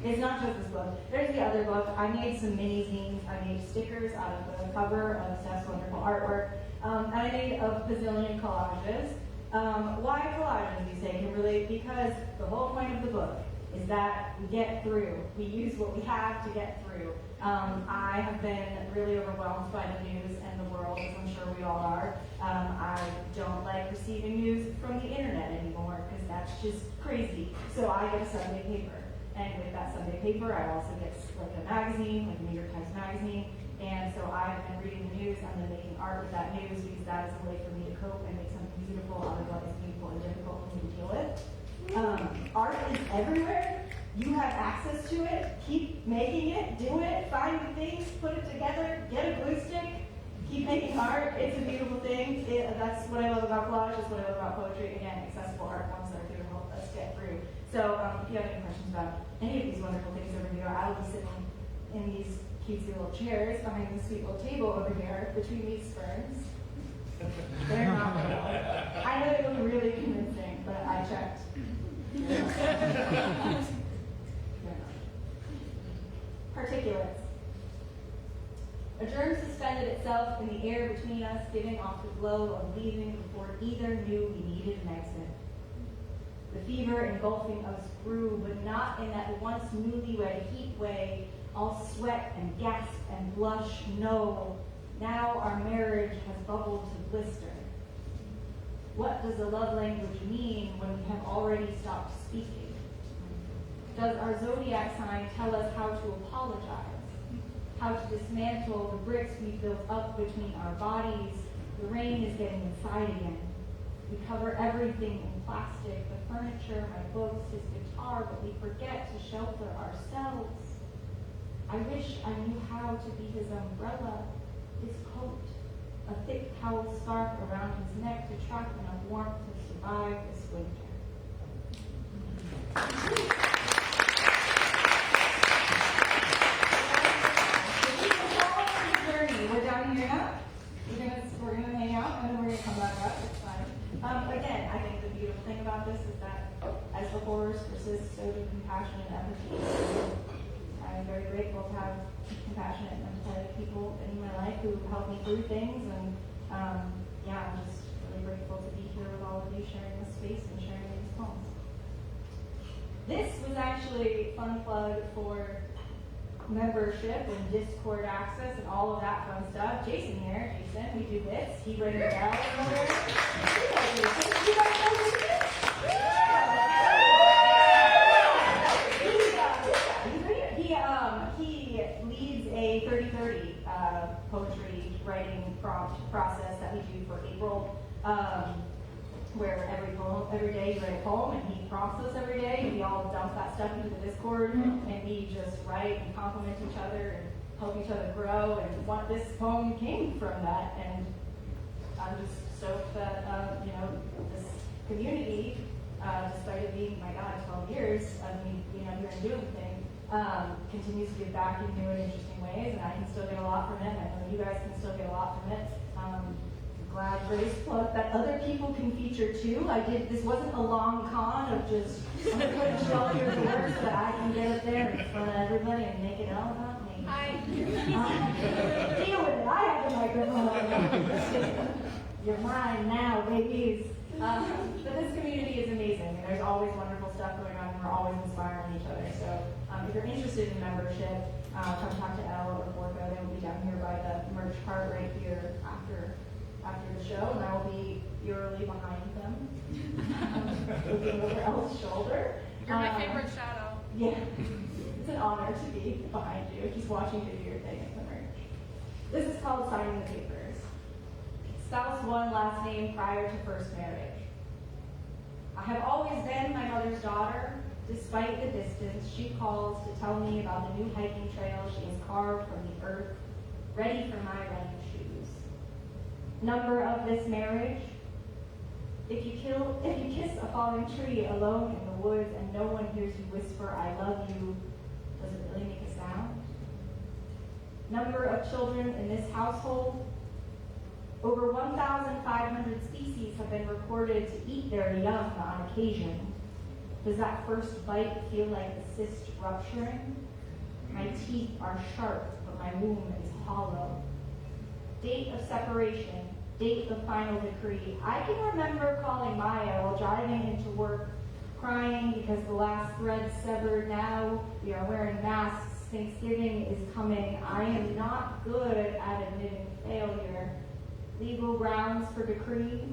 It's not just this book. There's the other book. I made some mini zines. I made stickers out of the cover of Steph's wonderful artwork. And I made a bazillion collages. Why collages, you say, Kimberly? Because the whole point of the book is that we get through. We use what we have to get through. I have been really overwhelmed by the news and the world, as I'm sure we all are. I don't like receiving news from the internet anymore because that's just crazy. So I get a Sunday paper. And with that Sunday paper, I also get like a magazine, like a New York Times magazine. And so I've been reading the news and then making art with that news because that is a way for me to cope and make something beautiful out of what is beautiful and difficult for me to deal with. Art is everywhere. You have access to it. Keep making it. Do it. Find the things. Put it together. Get a glue stick. Keep making art. It's a beautiful thing. That's what I love about collage. That's what I love about poetry. Again, accessible art forms that are going to help us get through. So if you have any questions about any of these wonderful things over here, I will be sitting in these cutesy little chairs behind this sweet little table over here between these ferns. They're not real. I know they look really convincing, but I checked. Particulates. A germ suspended itself in the air between us, giving off the glow of leaving before either knew we needed an exit. The fever engulfing us grew, but not in that once newlywed heat way, all sweat and gasp and blush. No, now our marriage has bubbled to blister. What does a love language mean when we have already stopped speaking? Does our zodiac sign tell us how to apologize? How to dismantle the bricks we built up between our bodies? The rain is getting inside again. We cover everything in plastic, the furniture, my books, his guitar, but we forget to shelter ourselves. I wish I knew how to be his umbrella, his coat, a thick towel scarf around his neck to trap enough warmth to survive this winter. We're down here now. We're gonna hang out and then we're gonna come back up. It's fine. Again, I think the beautiful thing about this is that as the horrors persist, so do compassion and empathy. I'm very grateful to have compassionate and empathetic people in my life who help me through things, and I'm just really grateful to be here with all of you, sharing this space and sharing these poems. This was actually a fun plug for membership and Discord access and all of that fun stuff. Jason here, we do bits. He rang the bell over there. You guys know who this is? He leads a 30-30 poetry writing prompt process that we do for April. where every day you write a poem and he prompts us every day. We all dump that stuff into the Discord and we just write and compliment each other and help each other grow. And this poem came from that. And I'm just stoked that this community, despite it being, my God, 12 years of me being up here and doing the thing, continues to give back in new and interesting ways, and I can still get a lot from it. I know you guys can still get a lot from it. I'm glad Grace plugged that other people can feature too. This wasn't a long con of just, I'm going to put a shelter to work so that I can get up there in front of everybody and make it all about me. Hi. Deal with it, I have the microphone. You're mine now, babies. But this community is amazing, and there's always wonderful stuff going on, and we're always inspiring each other. So if you're interested in membership, come talk to Elle or Borka. They will be down here by the merch cart right here after the show, and I will be eerily behind them, looking over Elle's shoulder. You're my favorite shadow. Yeah, it's an honor to be behind you, just watching you do your thing at the merch. This is called Signing the Papers. Spouse one, last name prior to first marriage. I have always been my mother's daughter. Despite the distance, she calls to tell me about the new hiking trail she has carved from the earth, ready for my running shoes. Number of this marriage: if you kiss a falling tree alone in the woods and no one hears you whisper, "I love you," does it really make a sound? Number of children in this household: over 1,500 species have been recorded to eat their young on occasion. Does that first bite feel like the cyst rupturing? My teeth are sharp, but my womb is hollow. Date of separation, date of final decree. I can remember calling Maya while driving into work, crying because the last thread severed. Now we are wearing masks. Thanksgiving is coming. I am not good at admitting failure. Legal grounds for decree.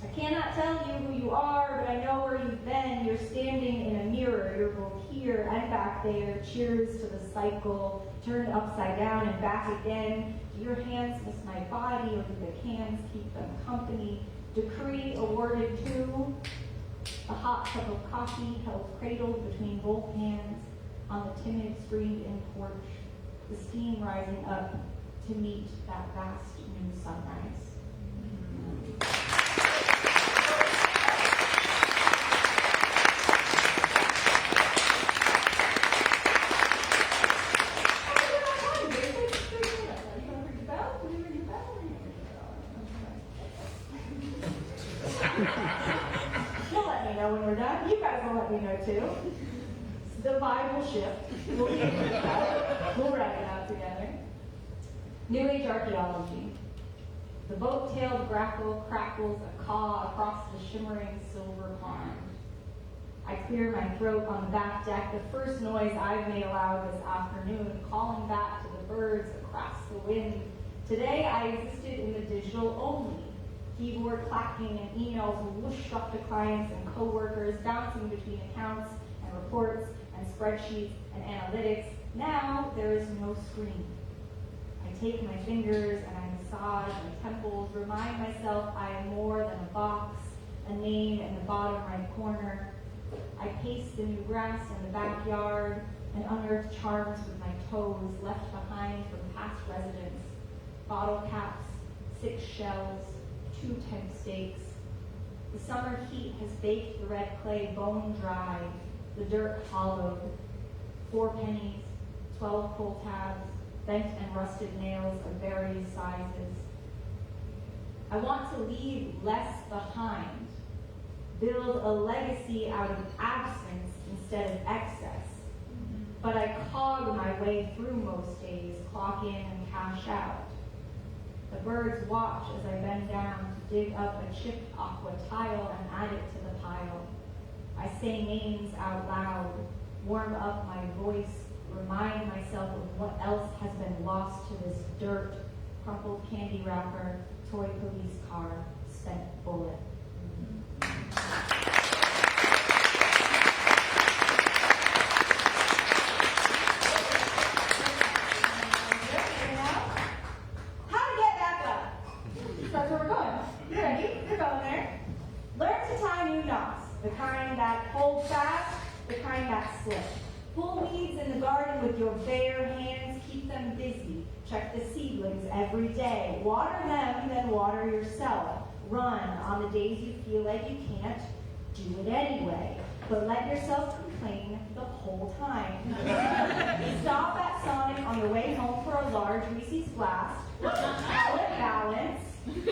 I cannot tell you who you are, but I know where you've been. You're standing in a mirror. You're both here and back there. Cheers to the cycle. Turned upside down and back again. Do your hands miss my body, or do the cans keep them company? Decree awarded to a hot cup of coffee held cradled between both hands on the timid screened-in porch. The steam rising up to meet that vast new sunrise. You'll let me know when we're done. You guys will let me know too. The vibe will shift. We'll write it out together. New Age archaeology. The boat-tailed grackle crackles a caw across the shimmering silver pond. I clear my throat on the back deck, the first noise I've made aloud this afternoon, calling back to the birds across the wind. Today I existed in the digital only. Keyboard clacking and emails whooshed up to clients and coworkers, bouncing between accounts and reports and spreadsheets and analytics. Now there is no screen. I take my fingers and I massage my temples, remind myself I am more than a box, a name in the bottom right corner. I pace the new grass in the backyard and unearth charms with my toes left behind from past residents. Bottle caps, 6 shells, 2 tent stakes. The summer heat has baked the red clay bone dry, the dirt hollowed. 4 pennies, 12 pull tabs, bent and rusted nails of various sizes. I want to leave less behind, build a legacy out of absence instead of excess. But I cog my way through most days, clock in and cash out. The birds watch as I bend down to dig up a chipped aqua tile and add it to the pile. I say names out loud, warm up my voice, remind myself of what else has been lost to this dirt, crumpled candy wrapper, toy police car, spent bullet. How to get back up? That's where we're going. You ready? You're going there. tie knots, the kind that hold fast, the kind that slip. Pull weeds in the garden with your bare hands, keep them busy. Check the seedlings every day. Water them, then water yourself. Run on the days you feel like you can't. Do it anyway. But let yourself complain the whole time. Stop at Sonic on your way home for a large Reese's Blast. Call it balance.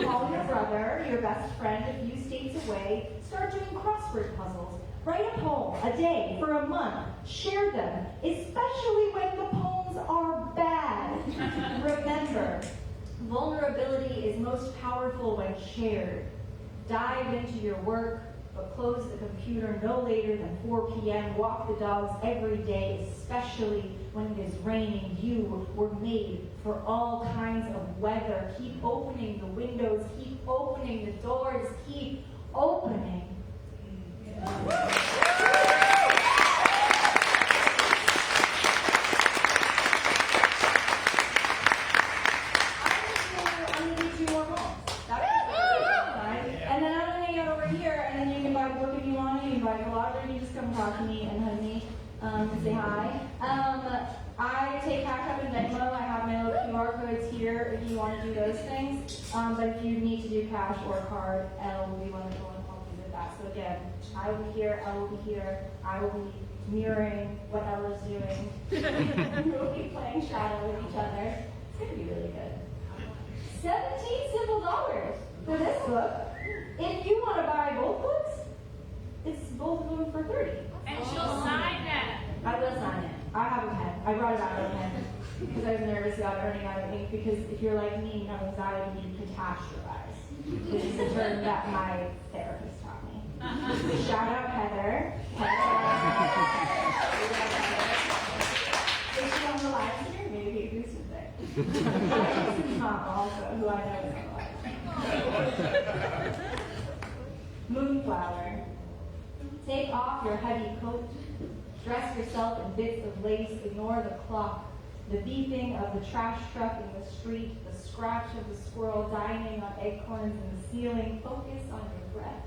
Call your brother, your best friend, a few states away. Start doing crossword puzzles. Write a poem a day for a month. Share them, especially when the poems are bad. Remember, vulnerability is most powerful when shared. Dive into your work, but close the computer no later than 4 p.m. Walk the dogs every day, especially when it is raining. You were made for all kinds of weather. Keep opening the windows, keep opening the doors, keep opening. Talk to me and hug me, say hi. I take Cash App and Venmo. I have my little QR codes here if you want to do those things. But if you need to do cash or card, Elle will be wonderful and help you with that. So again, I will be here, Elle will be here. I will be mirroring what Elle is doing. We will be playing Shadow with each other. It's going to be really good. 17 simple dollars for this book. If you want to buy both books, it's both of them for 30. And she'll sign that. I will sign it. I have a pen. I brought it out of a pen because I was nervous about running out of ink. Because if you're like me, you have anxiety, you catastrophize. This is a term that my therapist taught me. Shout out Heather. Is she on the live stream? Maybe Goose is there. Jason's mom also, who I know is on the live stream. Moonflower. Take off your heavy coat. Dress yourself in bits of lace. Ignore the clock. The beeping of the trash truck in the street. The scratch of the squirrel dining on acorns in the ceiling. Focus on your breath.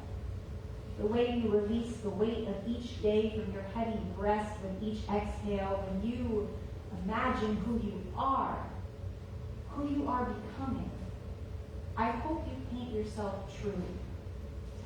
The way you release the weight of each day from your heavy breast with each exhale. When you imagine who you are becoming. I hope you paint yourself true.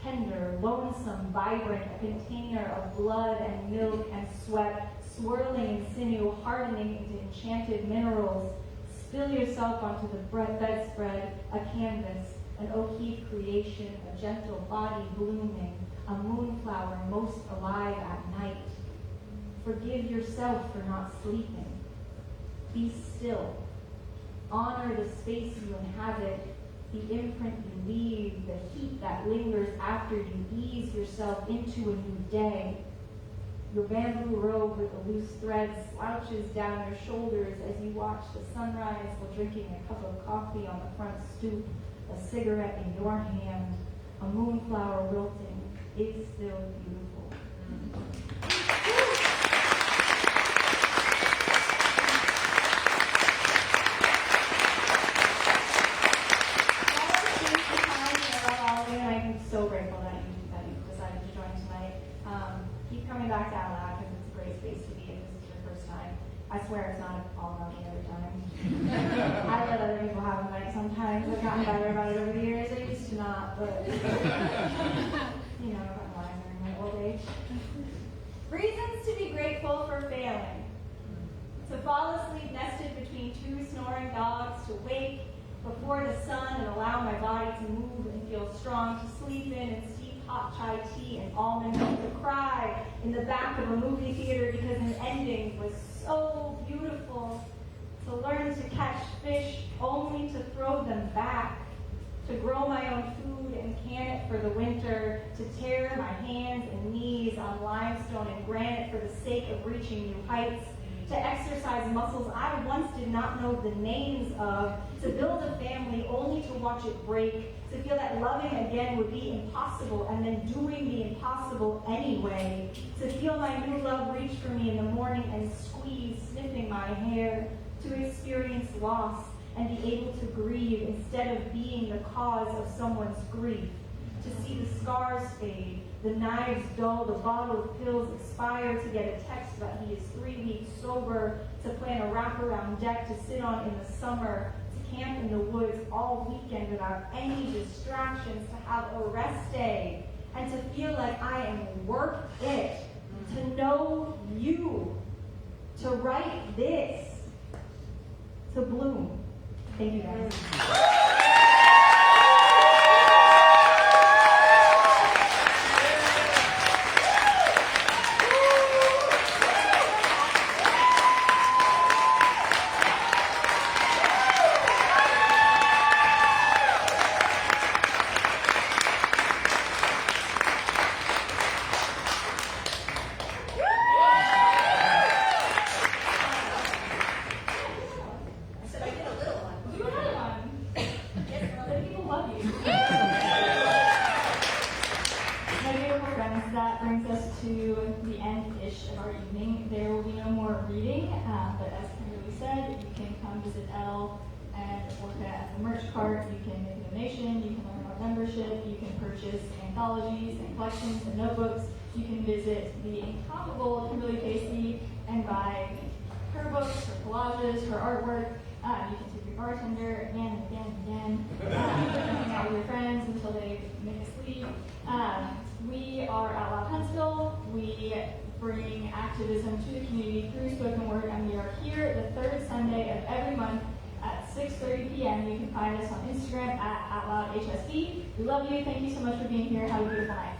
Tender, lonesome, vibrant, a container of blood and milk and sweat, swirling in sinew, hardening into enchanted minerals. Spill yourself onto the bedspread, a canvas, an O'Keeffe creation, a gentle body blooming, a moonflower most alive at night. Forgive yourself for not sleeping. Be still. Honor the space you inhabit, the imprint you leave, the heat that lingers after you ease yourself into a new day. Your bamboo robe with the loose threads slouches down your shoulders as you watch the sunrise while drinking a cup of coffee on the front stoop, a cigarette in your hand, a moonflower wilting is still beautiful. So grateful that you decided to join tonight. Keep coming back to Out Loud because it's a great space to be if this is your first time. I swear it's not all about me every time. I let other people have a night sometimes. I've gotten better about it over the years. I used to not, but you know, I'm wiser in my old age. Reasons to be grateful for failing. To fall asleep nested between two snoring dogs, to wake before the sun and allow my body to move and feel strong, to sleep in and steep hot chai tea and almond milk, to cry in the back of a movie theater because an ending was so beautiful, to learn to catch fish only to throw them back, to grow my own food and can it for the winter, to tear my hands and knees on limestone and granite for the sake of reaching new heights, to exercise muscles I once did not know the names of, to build a family only to watch it break, to feel that loving again would be impossible and then doing the impossible anyway, to feel my new love reach for me in the morning and squeeze, sniffing my hair, to experience loss and be able to grieve instead of being the cause of someone's grief, to see the scars fade, the knives dull, the bottle of pills expire, to get a text that he is 3 weeks sober, to plan a wraparound deck to sit on in the summer, to camp in the woods all weekend without any distractions, to have a rest day, and to feel like I am worth it, to know you, to write this, to bloom. Thank you guys. I said I did a little one. You had one. The people love you. My beautiful friends, that brings us to the end-ish of our evening. There will be no more reading, but as Kimberly said, you can come visit Elle and Orca at the merch cart. You can make a donation. You can learn about membership. You can purchase anthologies and collections and notebooks. You can visit the incomparable Kimberly Casey and buy her books, her collages, her artwork. You can tip your bartender again and again and again. You can hang out with your friends until they make us leave. We are Out Loud Huntsville. We bring activism to the community through spoken word, and we are here the third Sunday of every month at 6:30 p.m. You can find us on Instagram at OutLoudHSV. We love you. Thank you so much for being here. Have a beautiful night.